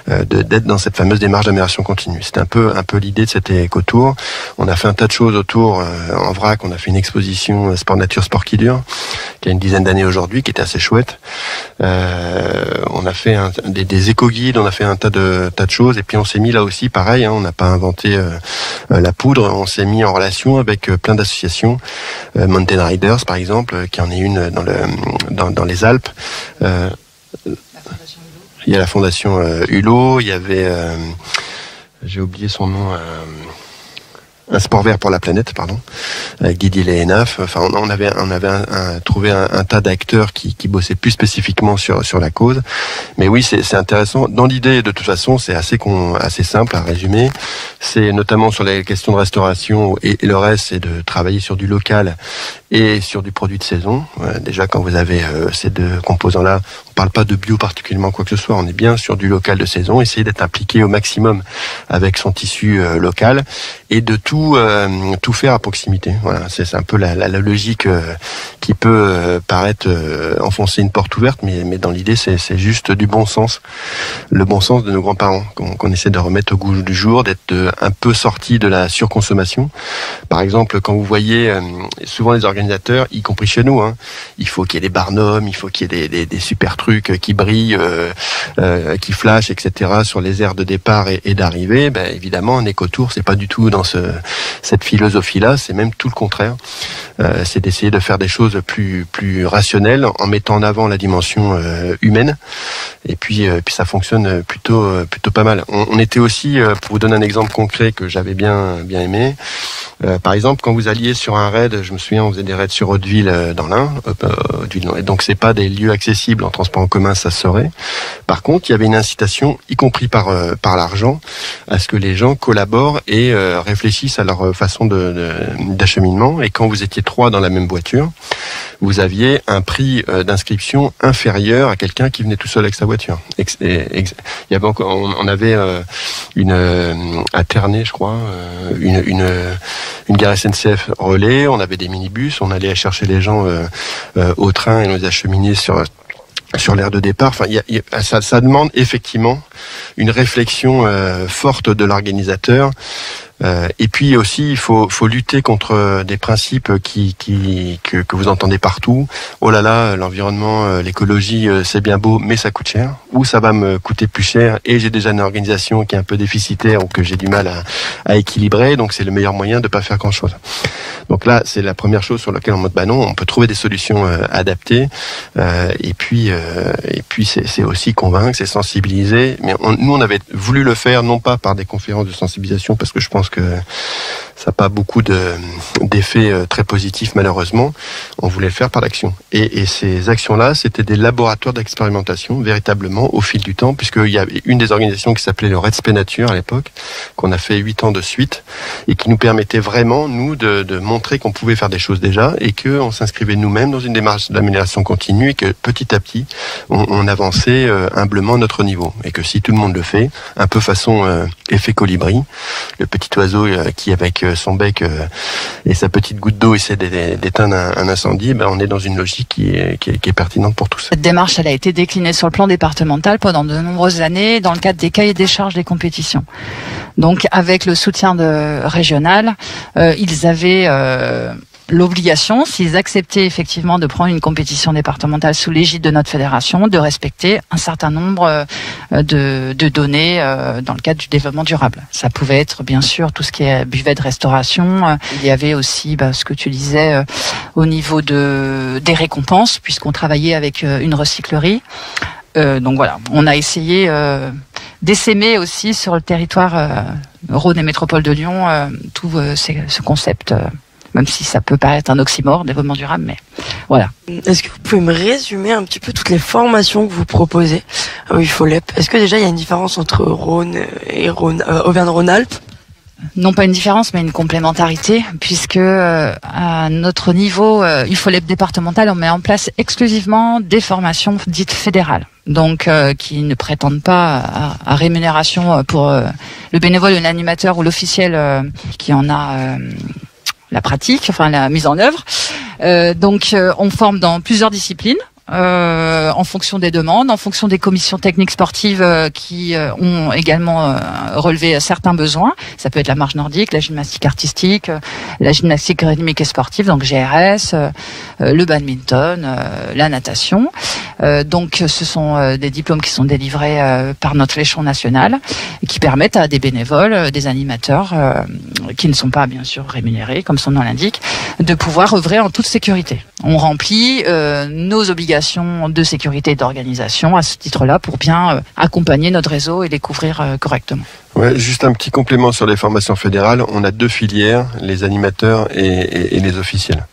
Speaker 6: d'être dans cette fameuse démarche d'amélioration continue. C'était un peu l'idée de cet éco-tour. On a fait un tas de choses autour en vrac, on a fait une exposition sport nature, sport qui dure, qui a une dizaine d'années aujourd'hui, qui était assez chouette. On a fait des éco-guides, on a fait un tas de choses, et puis on s'est mis là aussi, pareil, on n'a pas inventé la poudre, on s'est mis en relation avec plein d'associations, Mountain Riders par exemple, qui en est une dans les Alpes. Il y a la fondation Hulot, il y avait, j'ai oublié son nom, un sport vert pour la planète, pardon, avec Didier Léhenaf. Enfin, on avait trouvé un tas d'acteurs qui bossaient plus spécifiquement sur la cause. Mais oui, c'est intéressant. Dans l'idée, de toute façon, c'est assez simple à résumer. C'est notamment sur les questions de restauration et le reste, c'est de travailler sur du local et sur du produit de saison. Déjà, quand vous avez ces 2 composants-là, on parle pas de bio particulièrement quoi que ce soit. On est bien sur du local de saison. Essayer d'être impliqué au maximum avec son tissu local et de tout tout faire à proximité. Voilà, c'est un peu la logique qui peut paraître enfoncer une porte ouverte, mais dans l'idée, c'est juste du bon sens. Le bon sens de nos grands-parents, qu'on essaie de remettre au goût du jour, d'être un peu sorti de la surconsommation. Par exemple, quand vous voyez souvent les organisateurs, y compris chez nous, il faut qu'il y ait des barnums, il faut qu'il y ait des super trucs qui brillent, qui flashent, etc. sur les aires de départ et d'arrivée. Ben, évidemment, un écotour, c'est pas du tout dans cette philosophie-là, c'est même tout le contraire. C'est d'essayer de faire des choses plus rationnelles en mettant en avant la dimension humaine. Et puis ça fonctionne plutôt pas mal. On était aussi, pour vous donner un exemple concret que j'avais bien aimé, par exemple, quand vous alliez sur un raid, je me souviens, on faisait des raids sur Hauteville dans l'Ain, et donc c'est pas des lieux accessibles en transport en commun, ça se saurait. Par contre, il y avait une incitation, y compris par l'argent, à ce que les gens collaborent et réfléchissent à leur façon d'acheminement. Et quand vous étiez 3 dans la même voiture, vous aviez un prix d'inscription inférieur à quelqu'un qui venait tout seul avec sa voiture. Il y avait encore, on avait à Ternay, je crois, une gare SNCF relais, on avait des minibus, on allait chercher les gens au train et nous acheminer sur l'aire de départ. Enfin, ça demande effectivement une réflexion forte de l'organisateur. Et puis aussi, il faut lutter contre des principes que vous entendez partout. Oh là là, l'environnement, l'écologie, c'est bien beau, mais ça coûte cher. Ou ça va me coûter plus cher, et j'ai déjà une organisation qui est un peu déficitaire ou que j'ai du mal à équilibrer. Donc c'est le meilleur moyen de pas faire grand chose. Donc là, c'est la première chose sur laquelle on peut trouver des solutions adaptées. Et puis c'est aussi convaincre, c'est sensibiliser. Mais nous, on avait voulu le faire non pas par des conférences de sensibilisation, parce que je pense que ça n'a pas beaucoup d'effets très positifs, malheureusement. On voulait le faire par l'action. Et ces actions-là, c'était des laboratoires d'expérimentation, véritablement, au fil du temps, puisqu'il y avait une des organisations qui s'appelait le Respect Nature à l'époque, qu'on a fait 8 ans de suite, et qui nous permettait vraiment, nous, de montrer qu'on pouvait faire des choses déjà, et qu'on s'inscrivait nous-mêmes dans une démarche d'amélioration continue, et que petit à petit, on avançait humblement notre niveau. Et que si tout le monde le fait, un peu façon effet colibri, le petit oiseau qui, avec son bec et sa petite goutte d'eau, essaie d'éteindre un incendie, on est dans une logique qui est pertinente pour tous.
Speaker 5: Cette démarche, elle a été déclinée sur le plan départemental pendant de nombreuses années dans le cadre des cahiers des charges des compétitions. Donc, avec le soutien régional, ils avaient l'obligation, s'ils acceptaient effectivement de prendre une compétition départementale sous l'égide de notre fédération, de respecter un certain nombre de données dans le cadre du développement durable. Ça pouvait être bien sûr tout ce qui est buvette, restauration. Il y avait aussi ce que tu disais au niveau des récompenses, puisqu'on travaillait avec une recyclerie. Donc voilà, on a essayé d'essaimer aussi sur le territoire Rhône et Métropole de Lyon tout ce concept. Même si ça peut paraître un oxymore, développement durable, mais voilà.
Speaker 4: Est-ce que vous pouvez me résumer un petit peu toutes les formations que vous proposez au UFOLEP? Est-ce que déjà il y a une différence entre Rhône et Auvergne-Rhône-Alpes?
Speaker 5: Non pas une différence, mais une complémentarité, puisque à notre niveau UFOLEP départemental, on met en place exclusivement des formations dites fédérales. Donc qui ne prétendent pas à rémunération pour le bénévole, l'animateur ou l'officiel qui en a la pratique, enfin la mise en œuvre. Donc on forme dans plusieurs disciplines. En fonction des demandes, en fonction des commissions techniques sportives qui ont également relevé certains besoins. Ça peut être la marche nordique, la gymnastique artistique, la gymnastique rythmique et sportive, donc GRS, le badminton, la natation. Donc ce sont des diplômes qui sont délivrés par notre échelon national et qui permettent à des bénévoles, des animateurs qui ne sont pas bien sûr rémunérés, comme son nom l'indique, de pouvoir œuvrer en toute sécurité. On remplit nos obligations de sécurité et d'organisation à ce titre-là pour bien accompagner notre réseau et les couvrir correctement.
Speaker 6: Ouais, juste un petit complément sur les formations fédérales. On a 2 filières, les animateurs et les officiels.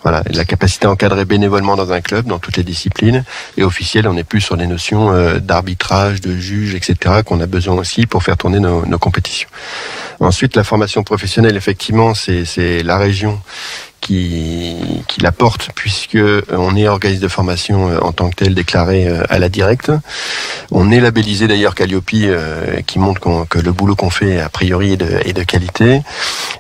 Speaker 6: Voilà, la capacité à encadrer bénévolement dans un club, dans toutes les disciplines. Et officiel, on est plus sur les notions d'arbitrage, de juge, etc. qu'on a besoin aussi pour faire tourner nos compétitions. Ensuite, la formation professionnelle, effectivement, c'est la région qui la porte, puisque on est organisme de formation en tant que tel déclaré à la directe. On est labellisé d'ailleurs Calliope, qui montre que le boulot qu'on fait a priori est de qualité.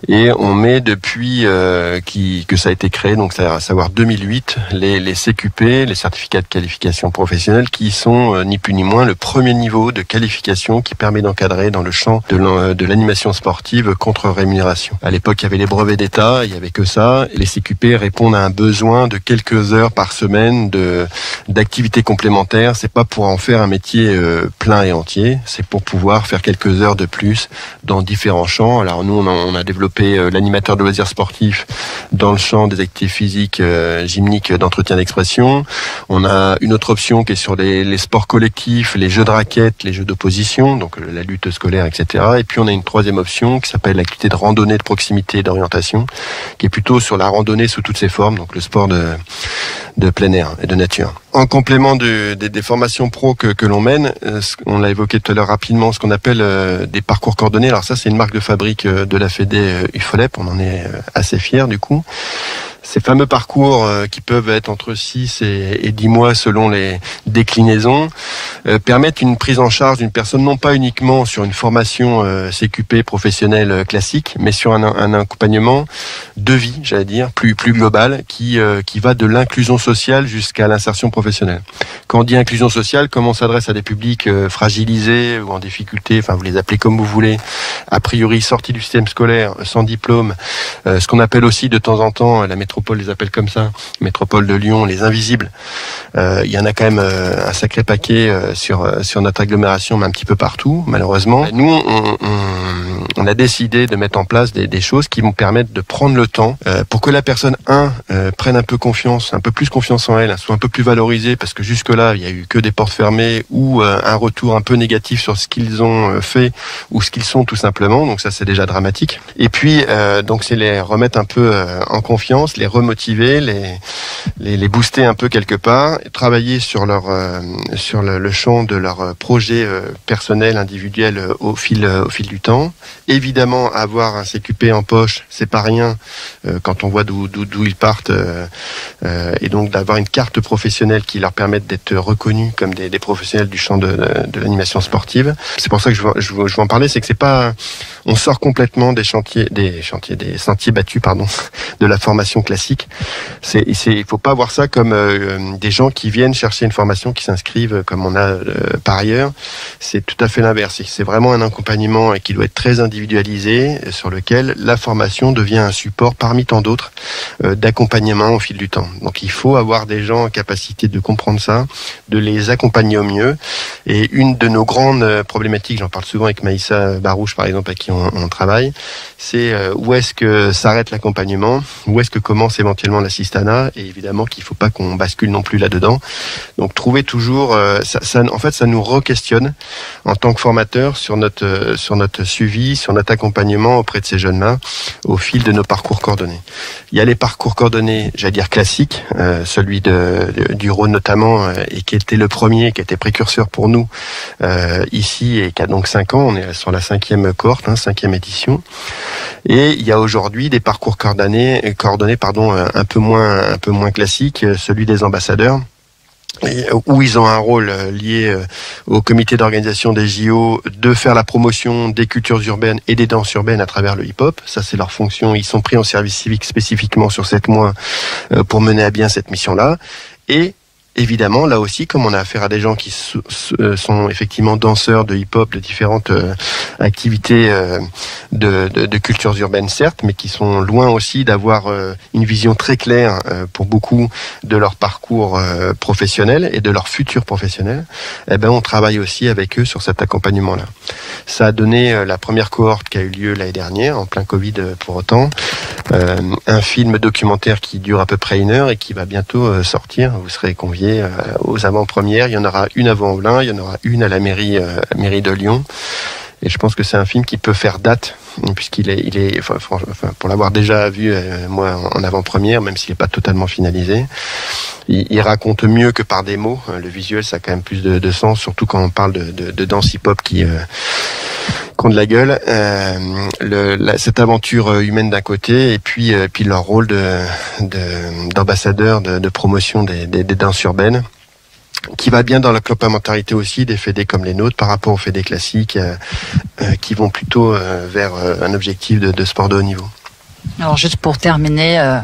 Speaker 6: Et on met depuis que ça a été créé, donc à savoir 2008, les CQP, les certificats de qualification professionnelle, qui sont ni plus ni moins le premier niveau de qualification qui permet d'encadrer dans le champ de l'animation sportive contre rémunération. À l'époque, il y avait les brevets d'État, il y avait que ça. Les CQP répondent à un besoin de quelques heures par semaine d'activités complémentaires. C'est pas pour en faire un métier plein et entier, c'est pour pouvoir faire quelques heures de plus dans différents champs. Alors nous, on a développé l'animateur de loisirs sportifs dans le champ des activités physiques, gymniques, d'entretien d'expression. On a une autre option qui est sur les sports collectifs, les jeux de raquettes, les jeux d'opposition, donc la lutte scolaire, etc. Et puis on a une troisième option qui s'appelle l'activité de randonnée de proximité et d'orientation, qui est plutôt sur la randonnée sous toutes ses formes, donc le sport de plein air et de nature. En complément des formations pro que l'on mène, on l'a évoqué tout à l'heure rapidement, ce qu'on appelle des parcours coordonnés. Alors ça, c'est une marque de fabrique de la Fédé UFOLEP, on en est assez fiers du coup. Ces fameux parcours qui peuvent être entre 6 et 10 mois selon les déclinaisons permettent une prise en charge d'une personne non pas uniquement sur une formation CQP professionnelle classique, mais sur un accompagnement de vie, j'allais dire, plus global, qui va de l'inclusion sociale jusqu'à l'insertion professionnelle. Quand on dit inclusion sociale, comme on s'adresse à des publics fragilisés ou en difficulté, enfin vous les appelez comme vous voulez, a priori sortis du système scolaire, sans diplôme, ce qu'on appelle aussi de temps en temps la métropole les appelle comme ça, métropole de Lyon, les invisibles. Il y en a quand même un sacré paquet sur notre agglomération, mais un petit peu partout, malheureusement. Nous, on a décidé de mettre en place des choses qui vont permettre de prendre le temps pour que la personne, prenne un peu confiance, un peu plus confiance en elle, soit un peu plus valorisée, parce que jusque-là, il y a eu que des portes fermées ou un retour un peu négatif sur ce qu'ils ont fait ou ce qu'ils sont tout simplement. Donc ça, c'est déjà dramatique. Et puis, donc c'est les remettre un peu en confiance, les remotiver, les booster un peu quelque part, et travailler sur le champ de leur projet personnel, individuel au fil du temps. Évidemment, avoir un CQP en poche, c'est pas rien quand on voit d'où ils partent, et donc d'avoir une carte professionnelle qui leur permette d'être reconnus comme des professionnels du champ de l'animation sportive. C'est pour ça que je veux en parler, c'est que c'est pas, on sort complètement des sentiers battus, de la formation classique. Il faut pas voir ça comme des gens qui viennent chercher une formation, qui s'inscrivent comme on a par ailleurs. C'est tout à fait l'inverse. C'est vraiment un accompagnement qui doit être très individualisé, sur lequel la formation devient un support parmi tant d'autres d'accompagnement au fil du temps. Donc il faut avoir des gens en capacité de comprendre ça, de les accompagner au mieux. Et une de nos grandes problématiques, j'en parle souvent avec Maïssa Barouche par exemple, avec qui on travaille, c'est où est-ce que s'arrête l'accompagnement, où est-ce que commence éventuellement l'assistanat, et évidemment qu'il ne faut pas qu'on bascule non plus là-dedans. Donc trouver toujours, ça nous re-questionne en tant que formateur sur notre suivi, sur notre accompagnement auprès de ces jeunes-là au fil de nos parcours coordonnés. Il y a les parcours coordonnés, j'allais dire classiques, celui du Rhône notamment, et qui était le premier, qui était précurseur pour nous ici, et qui a donc 5 ans, on est sur la 5e cohorte, 5e édition. Et il y a aujourd'hui des parcours coordonnés, un peu moins classiques, celui des ambassadeurs, où ils ont un rôle lié au comité d'organisation des JO, de faire la promotion des cultures urbaines et des danses urbaines à travers le hip-hop. Ça, c'est leur fonction. Ils sont pris en service civique spécifiquement sur 7 mois pour mener à bien cette mission-là. Et évidemment, là aussi, comme on a affaire à des gens qui sont effectivement danseurs de hip-hop, de différentes activités de cultures urbaines, certes, mais qui sont loin aussi d'avoir une vision très claire pour beaucoup de leur parcours professionnel et de leur futur professionnel, on travaille aussi avec eux sur cet accompagnement-là. Ça a donné la première cohorte qui a eu lieu l'année dernière, en plein Covid pour autant, un film documentaire qui dure à peu près 1 heure et qui va bientôt sortir. Vous serez conviés aux avant-premières. Il y en aura une à Vaux-en-Velin, il y en aura une à la mairie de Lyon. Et je pense que c'est un film qui peut faire date, puisqu'il est pour l'avoir déjà vu moi en avant-première, même s'il n'est pas totalement finalisé, il raconte mieux que par des mots. Le visuel, ça a quand même plus de sens, surtout quand on parle de danse hip-hop qui ont de la gueule. Cette aventure humaine d'un côté, et puis leur rôle d'ambassadeur de promotion des danses urbaines. qui va bien dans la complémentarité aussi des fédés comme les nôtres par rapport aux fédés classiques qui vont plutôt vers un objectif de sport de haut niveau.
Speaker 5: Alors juste pour terminer,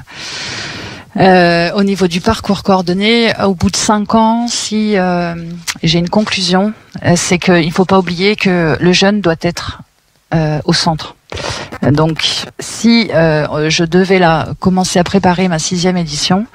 Speaker 5: au niveau du parcours coordonné, au bout de 5 ans, si j'ai une conclusion, c'est qu'il ne faut pas oublier que le jeune doit être au centre. Donc, si je devais commencer à préparer ma 6e édition,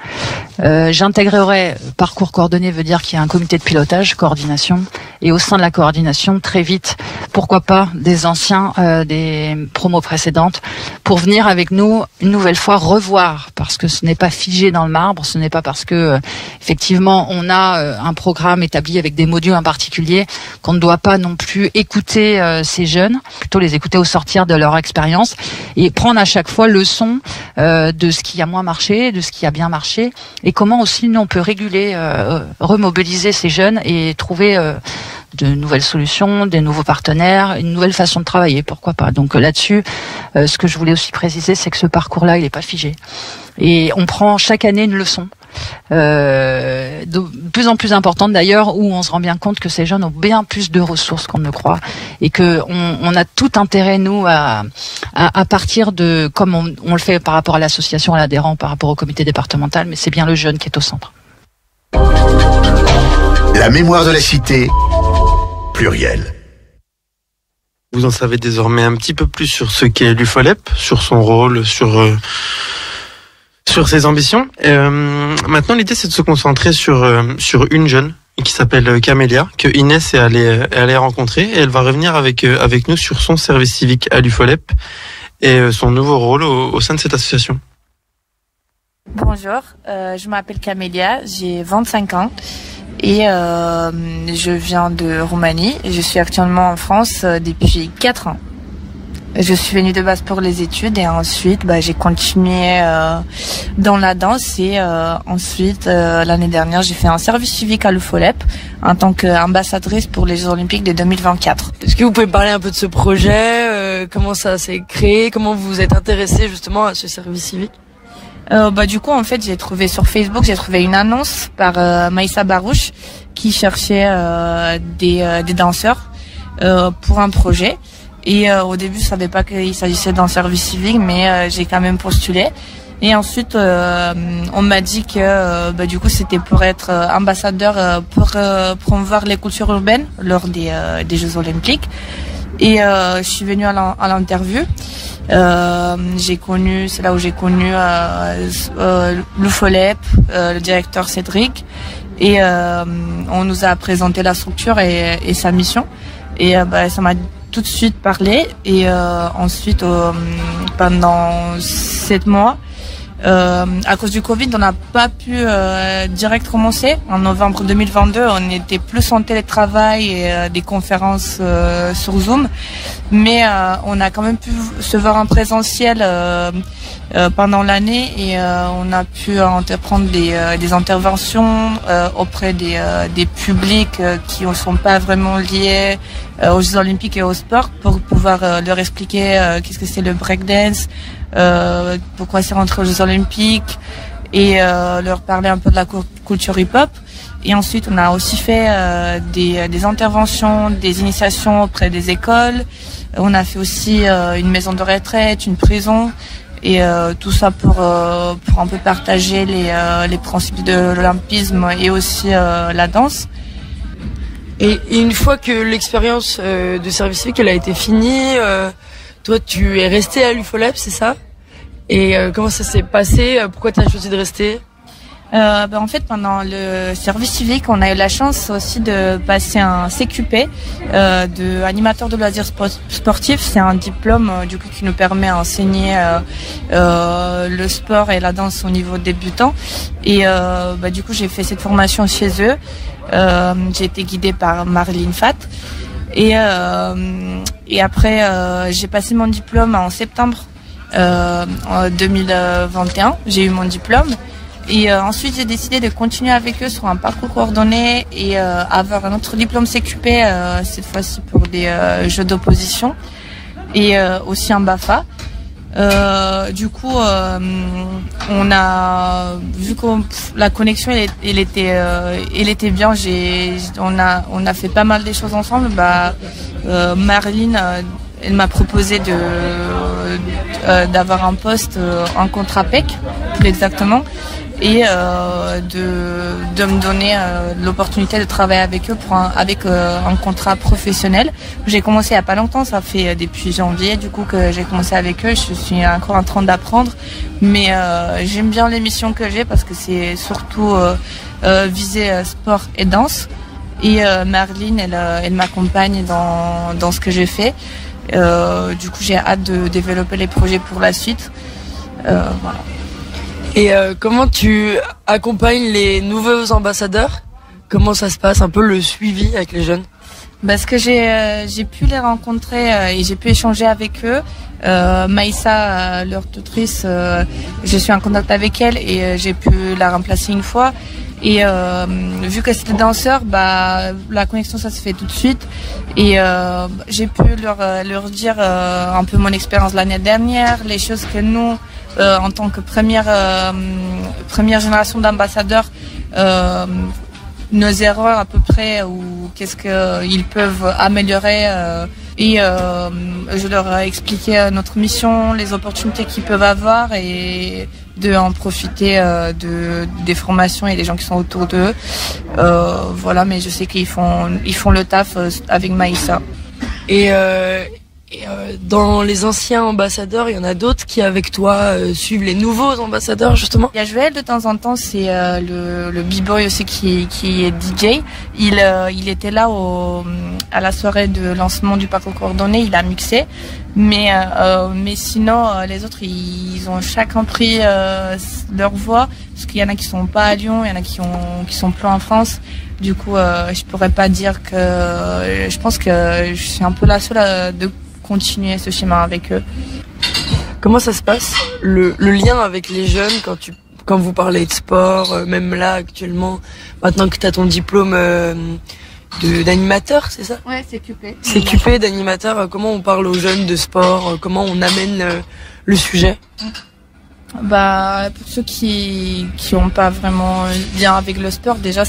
Speaker 5: j'intégrerais parcours coordonné, veut dire qu'il y a un comité de pilotage, coordination, et au sein de la coordination, très vite, pourquoi pas des anciens des promos précédentes, pour venir avec nous une nouvelle fois revoir, parce que ce n'est pas figé dans le marbre, ce n'est pas parce que effectivement on a un programme établi avec des modules en particulier qu'on ne doit pas non plus écouter ces jeunes, plutôt les écouter au sortir de leur expérience et prendre à chaque fois leçon de ce qui a moins marché, de ce qui a bien marché, et comment aussi nous on peut réguler, remobiliser ces jeunes et trouver de nouvelles solutions, des nouveaux partenaires, une nouvelle façon de travailler, pourquoi pas. Donc là-dessus, ce que je voulais aussi préciser, c'est que ce parcours-là, il n'est pas figé. Et on prend chaque année une leçon, de plus en plus importante d'ailleurs, où on se rend bien compte que ces jeunes ont bien plus de ressources qu'on ne le croit, et que on a tout intérêt, nous, à partir de, comme on le fait par rapport à l'association, à l'adhérent, par rapport au comité départemental, mais c'est bien le jeune qui est au centre.
Speaker 1: La mémoire de la cité, pluriel.
Speaker 3: Vous en savez désormais un petit peu plus sur ce qu'est l'UFOLEP, sur son rôle, sur ses ambitions. Maintenant, l'idée, c'est de se concentrer sur une jeune qui s'appelle Camélia, que Inès est allée rencontrer, et elle va revenir avec nous sur son service civique à l'UFOLEP et son nouveau rôle au sein de cette association.
Speaker 9: Bonjour, je m'appelle Camélia, j'ai 25 ans. Et je viens de Roumanie et je suis actuellement en France depuis 4 ans. Je suis venue de base pour les études et ensuite j'ai continué dans la danse et ensuite l'année dernière j'ai fait un service civique à l'UFOLEP en tant qu'ambassadrice pour les Jeux Olympiques de 2024.
Speaker 4: Est-ce que vous pouvez parler un peu de ce projet, comment ça s'est créé, comment vous vous êtes intéressé justement à ce service civique?
Speaker 9: Du coup, en fait, j'ai trouvé sur Facebook, une annonce par Maïssa Barouche qui cherchait des danseurs pour un projet. Et au début, je savais pas qu'il s'agissait d'un service civique, mais j'ai quand même postulé. Et ensuite, on m'a dit que du coup, c'était pour être ambassadeur pour promouvoir les cultures urbaines lors des Jeux Olympiques. Et je suis venue à l'interview. C'est là où j'ai connu l'UFOLEP, le directeur Cédric, et on nous a présenté la structure et sa mission, et ça m'a tout de suite parlé. Et ensuite pendant 7 mois, à cause du Covid, on n'a pas pu direct commencer. En novembre 2022, on était plus en télétravail et des conférences sur Zoom. Mais on a quand même pu se voir en présentiel pendant l'année et on a pu entreprendre des interventions auprès des publics qui ne sont pas vraiment liés aux Jeux Olympiques et au sport, pour pouvoir leur expliquer qu'est-ce que c'est le breakdance, pourquoi c'est rentré aux Jeux Olympiques, et leur parler un peu de la culture hip-hop. Et ensuite, on a aussi fait des interventions, des initiations auprès des écoles. On a fait aussi une maison de retraite, une prison, et tout ça pour un peu partager les principes de l'olympisme et aussi la danse.
Speaker 4: Et une fois que l'expérience de service civique elle a été finie, toi tu es resté à l'UFOLEP, c'est ça? Et comment ça s'est passé? Pourquoi tu as choisi de rester?
Speaker 9: En fait, pendant le service civique, on a eu la chance aussi de passer un CQP de animateur de loisirs sportifs. C'est un diplôme du coup qui nous permet d'enseigner le sport et la danse au niveau débutant. Et du coup, j'ai fait cette formation chez eux. J'ai été guidée par Marilyn Fat. Et après, j'ai passé mon diplôme en septembre 2021. J'ai eu mon diplôme. Et ensuite, j'ai décidé de continuer avec eux sur un parcours coordonné et avoir un autre diplôme CQP, cette fois-ci pour des jeux d'opposition, et aussi un BAFA. Du coup, on a vu que la connexion elle était bien. On a fait pas mal des choses ensemble. Marilyn, elle m'a proposé d'avoir un poste en contrat PEC, plus exactement, et de me donner l'opportunité de travailler avec eux avec un contrat professionnel. J'ai commencé il y a pas longtemps, ça fait depuis janvier du coup que j'ai commencé avec eux. Je suis encore en train d'apprendre, mais j'aime bien les missions que j'ai parce que c'est surtout visé sport et danse. Et Marilyn, elle m'accompagne dans ce que j'ai fait. Du coup, j'ai hâte de développer les projets pour la suite. Voilà.
Speaker 4: Et comment tu accompagnes les nouveaux ambassadeurs? Comment ça se passe, un peu le suivi avec les jeunes?
Speaker 9: Parce que j'ai pu les rencontrer et j'ai pu échanger avec eux. Maïssa, leur tutrice, je suis en contact avec elle et j'ai pu la remplacer une fois. Et vu que c'était danseur, la connexion ça se fait tout de suite. Et j'ai pu leur dire un peu mon expérience l'année dernière, les choses que nous, en tant que première génération d'ambassadeurs, nos erreurs à peu près ou qu'est-ce qu'ils peuvent améliorer. Et je leur ai expliqué notre mission, les opportunités qu'ils peuvent avoir et de en profiter des formations et des gens qui sont autour d'eux. Voilà, mais je sais qu'ils font le taf avec Maïssa.
Speaker 4: Et dans les anciens ambassadeurs, il y en a d'autres qui, avec toi, suivent les nouveaux ambassadeurs, justement?
Speaker 9: Il y a Joël, de temps en temps, c'est le b-boy aussi qui est DJ. Il était là à la soirée de lancement du parcours coordonné, il a mixé. Mais sinon, les autres, ils ont chacun pris leur voix. Parce qu'il y en a qui sont pas à Lyon, il y en a qui sont plus en France. Du coup, je pourrais pas dire que... Je pense que je suis un peu la seule de continuer ce chemin avec eux.
Speaker 4: Comment ça se passe, le lien avec les jeunes quand vous parlez de sport, même là actuellement, maintenant que tu as ton diplôme d'animateur, c'est ça?
Speaker 9: Ouais, c'est CQP.
Speaker 4: C'est CQP d'animateur, comment on parle aux jeunes de sport, comment on amène le sujet?
Speaker 9: Pour ceux qui ont pas vraiment lien avec le sport, déjà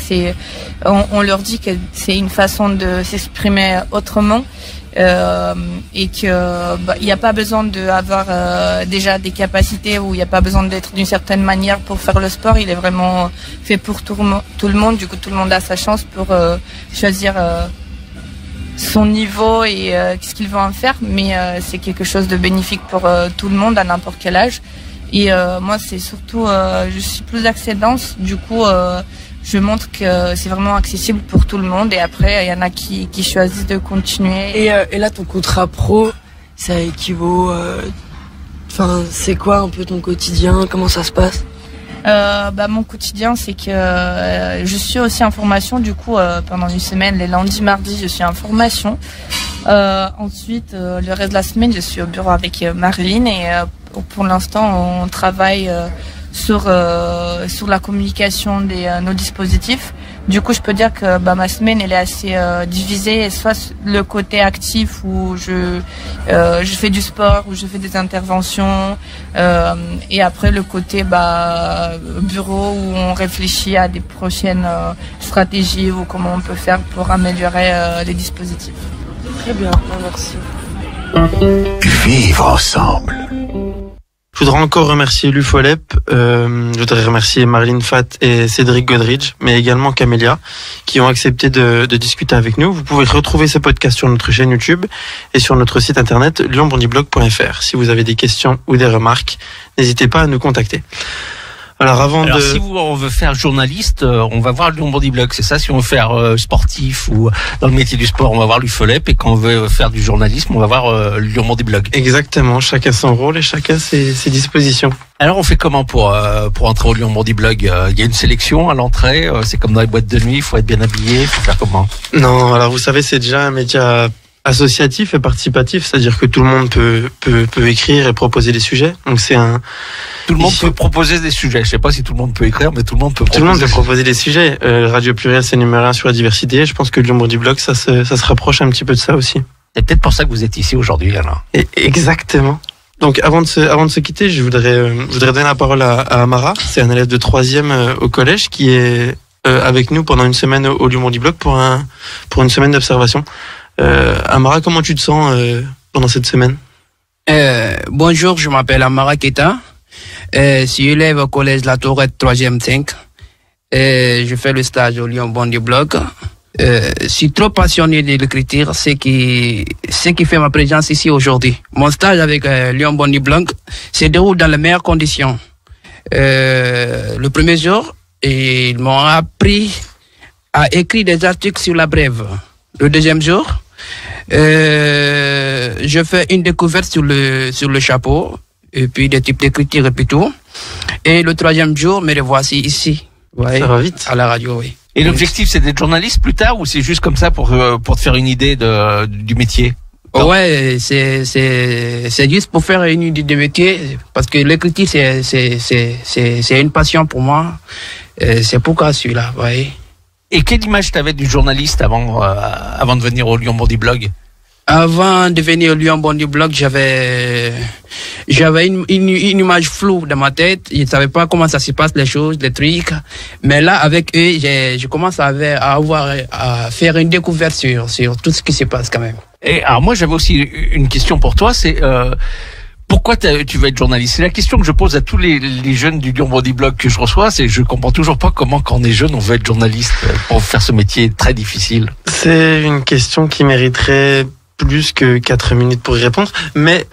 Speaker 9: on leur dit que c'est une façon de s'exprimer autrement. Et que il n'y a pas besoin d'avoir déjà des capacités ou il n'y a pas besoin d'être d'une certaine manière pour faire le sport. Il est vraiment fait pour tout le monde. Du coup, tout le monde a sa chance pour choisir son niveau et ce qu'il veut en faire. Mais c'est quelque chose de bénéfique pour tout le monde à n'importe quel âge. Et moi, c'est surtout, je suis plus axée danse. Du coup, je montre que c'est vraiment accessible pour tout le monde. Et après, il y en a qui choisissent de continuer.
Speaker 4: Et là, ton contrat pro, ça équivaut... c'est quoi un peu ton quotidien? Comment ça se passe?
Speaker 9: Mon quotidien, c'est que je suis aussi en formation. Du coup, pendant une semaine, les lundis, mardis, je suis en formation. Ensuite, le reste de la semaine, je suis au bureau avec Marilyn. Et pour l'instant, on travaille... sur la communication de nos dispositifs. Du coup, je peux dire que ma semaine elle est assez divisée, soit le côté actif où je fais du sport, où je fais des interventions, et après le côté bureau où on réfléchit à des prochaines stratégies ou comment on peut faire pour améliorer les dispositifs.
Speaker 4: Très bien, merci.
Speaker 1: Vivre ensemble.
Speaker 3: Je voudrais encore remercier l'UFOLEP, je voudrais remercier Marilyn Fatt et Cédric Godridge, mais également Camélia, qui ont accepté de discuter avec nous. Vous pouvez retrouver ce podcast sur notre chaîne YouTube et sur notre site internet lyonbondiblog.fr. Si vous avez des questions ou des remarques, n'hésitez pas à nous contacter. Alors
Speaker 2: si on veut faire journaliste, on va voir Lyon Bondy Blog, c'est ça. Si on veut faire sportif ou dans le métier du sport, on va voir l'UFOLEP. Et quand on veut faire du journalisme, on va voir Lyon Bondy Blog.
Speaker 3: Exactement, chacun son rôle et chacun ses dispositions.
Speaker 2: Alors on fait comment pour entrer au Lyon Bondy Blog? Il y a une sélection à l'entrée, c'est comme dans les boîtes de nuit, il faut être bien habillé, il faut faire comment?
Speaker 3: Non, alors vous savez, c'est déjà un métier associatif et participatif, c'est-à-dire que tout le monde peut écrire et proposer des sujets. Donc
Speaker 2: tout le monde peut proposer des sujets. Je sais pas si tout le monde peut écrire, mais tout le monde peut
Speaker 3: proposer des sujets. Radio Pluriel, c'est numéro 1 sur la diversité. Je pense que Lyon Bondy Blog, ça se rapproche un petit peu de ça aussi.
Speaker 2: C'est peut-être pour ça que vous êtes ici aujourd'hui, alors.
Speaker 3: Exactement. Donc avant de se quitter, je voudrais donner la parole à Amara. C'est un élève de 3e au collège qui est avec nous pendant une semaine au Lyon Bondy Blog pour une semaine d'observation. Amara, comment tu te sens pendant cette semaine?
Speaker 10: Bonjour, je m'appelle Amara Keta. Je suis élève au collège La Tourette 3e 5. Je fais le stage au Lyon Bondy Blog. Je suis trop passionné de l'écriture, ce qui fait ma présence ici aujourd'hui. Mon stage avec Lyon Bondy Blog se déroule dans les meilleures conditions. Le premier jour, ils m'ont appris à écrire des articles sur la brève. Le deuxième jour, je fais une découverte sur le chapeau, et puis des types d'écriture et puis tout. Et le troisième jour, me revoici ici. Ouais,
Speaker 3: ça va vite.
Speaker 10: À la radio, oui.
Speaker 2: Et l'objectif, c'est d'être journaliste plus tard ou c'est juste comme ça pour te faire une idée du métier?
Speaker 10: Ouais, c'est juste pour faire une idée de métier parce que l'écriture c'est une passion pour moi. C'est pourquoi je suis là, ouais.
Speaker 2: Et quelle image t'avais du journaliste avant de venir au Lyon Bondy Blog?
Speaker 10: Avant de venir au Lyon Bondy Blog, j'avais une image floue dans ma tête. Je ne savais pas comment ça se passe, les choses, les trucs. Mais là, avec eux, je commence à faire une découverte sur tout ce qui se passe quand même.
Speaker 2: Et alors moi, j'avais aussi une question pour toi, c'est pourquoi tu veux être journaliste? C'est la question que je pose à tous les jeunes du Lyon Bondy Blog que je reçois. C'est je comprends toujours pas comment quand on est jeune, on veut être journaliste pour faire ce métier très difficile.
Speaker 3: C'est une question qui mériterait plus que 4 minutes pour y répondre, mais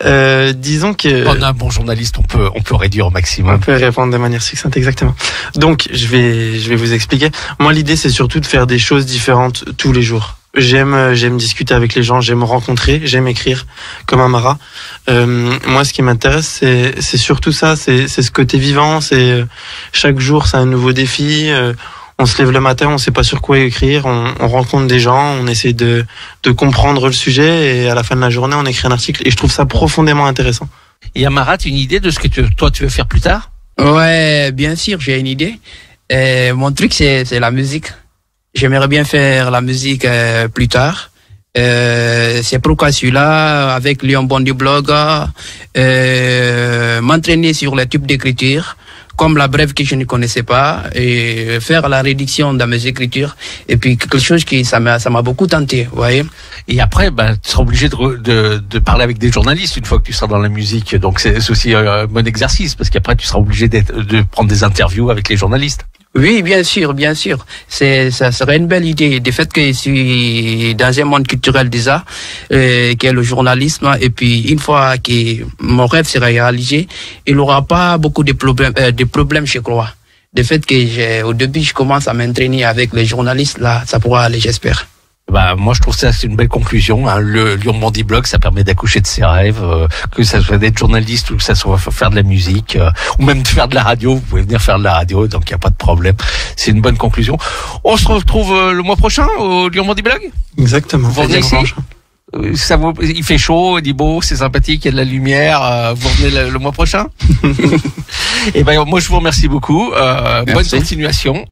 Speaker 3: disons que...
Speaker 2: On a un bon journaliste, on peut réduire au maximum.
Speaker 3: On peut répondre de manière succincte, exactement. Donc, je vais vous expliquer. Moi, l'idée, c'est surtout de faire des choses différentes tous les jours. J'aime discuter avec les gens, j'aime rencontrer, j'aime écrire, comme Amara. Moi, ce qui m'intéresse, c'est surtout ça, c'est ce côté vivant, c'est chaque jour, c'est un nouveau défi. On se lève le matin, on sait pas sur quoi écrire, on rencontre des gens, on essaie de comprendre le sujet et à la fin de la journée, on écrit un article et je trouve ça profondément intéressant.
Speaker 2: Et Amara, tu as une idée de ce que toi tu veux faire plus tard?
Speaker 10: Ouais, bien sûr, j'ai une idée. Mon truc, c'est la musique. J'aimerais bien faire la musique plus tard. C'est pourquoi je suis là avec Lyon Bondy Blog, m'entraîner sur les types d'écriture, comme la brève que je ne connaissais pas, et faire la réduction de mes écritures, et puis quelque chose qui ça m'a beaucoup tenté, vous voyez.
Speaker 2: Et après, tu seras obligé de parler avec des journalistes une fois que tu seras dans la musique, donc c'est aussi un bon exercice, parce qu'après tu seras obligé de prendre des interviews avec les journalistes.
Speaker 10: Oui, bien sûr. Ça serait une belle idée. Du fait que je suis dans un monde culturel déjà, qui est le journalisme, et puis une fois que mon rêve sera réalisé, il n'y aura pas beaucoup de problèmes, je crois. Du fait que au début, je commence à m'entraîner avec les journalistes, là, ça pourra aller, j'espère.
Speaker 2: Moi, je trouve ça c'est une belle conclusion. Hein. Le Lyon Bondy Blog, ça permet d'accoucher de ses rêves, que ça soit d'être journaliste ou que ça soit faire de la musique, ou même de faire de la radio. Vous pouvez venir faire de la radio, donc il n'y a pas de problème. C'est une bonne conclusion. On se retrouve le mois prochain au Lyon Bondy Blog.
Speaker 3: Exactement.
Speaker 2: Vous venez ici. Il fait chaud, il est beau, c'est sympathique, il y a de la lumière. Vous revenez le mois prochain. Et moi, je vous remercie beaucoup. Bonne continuation.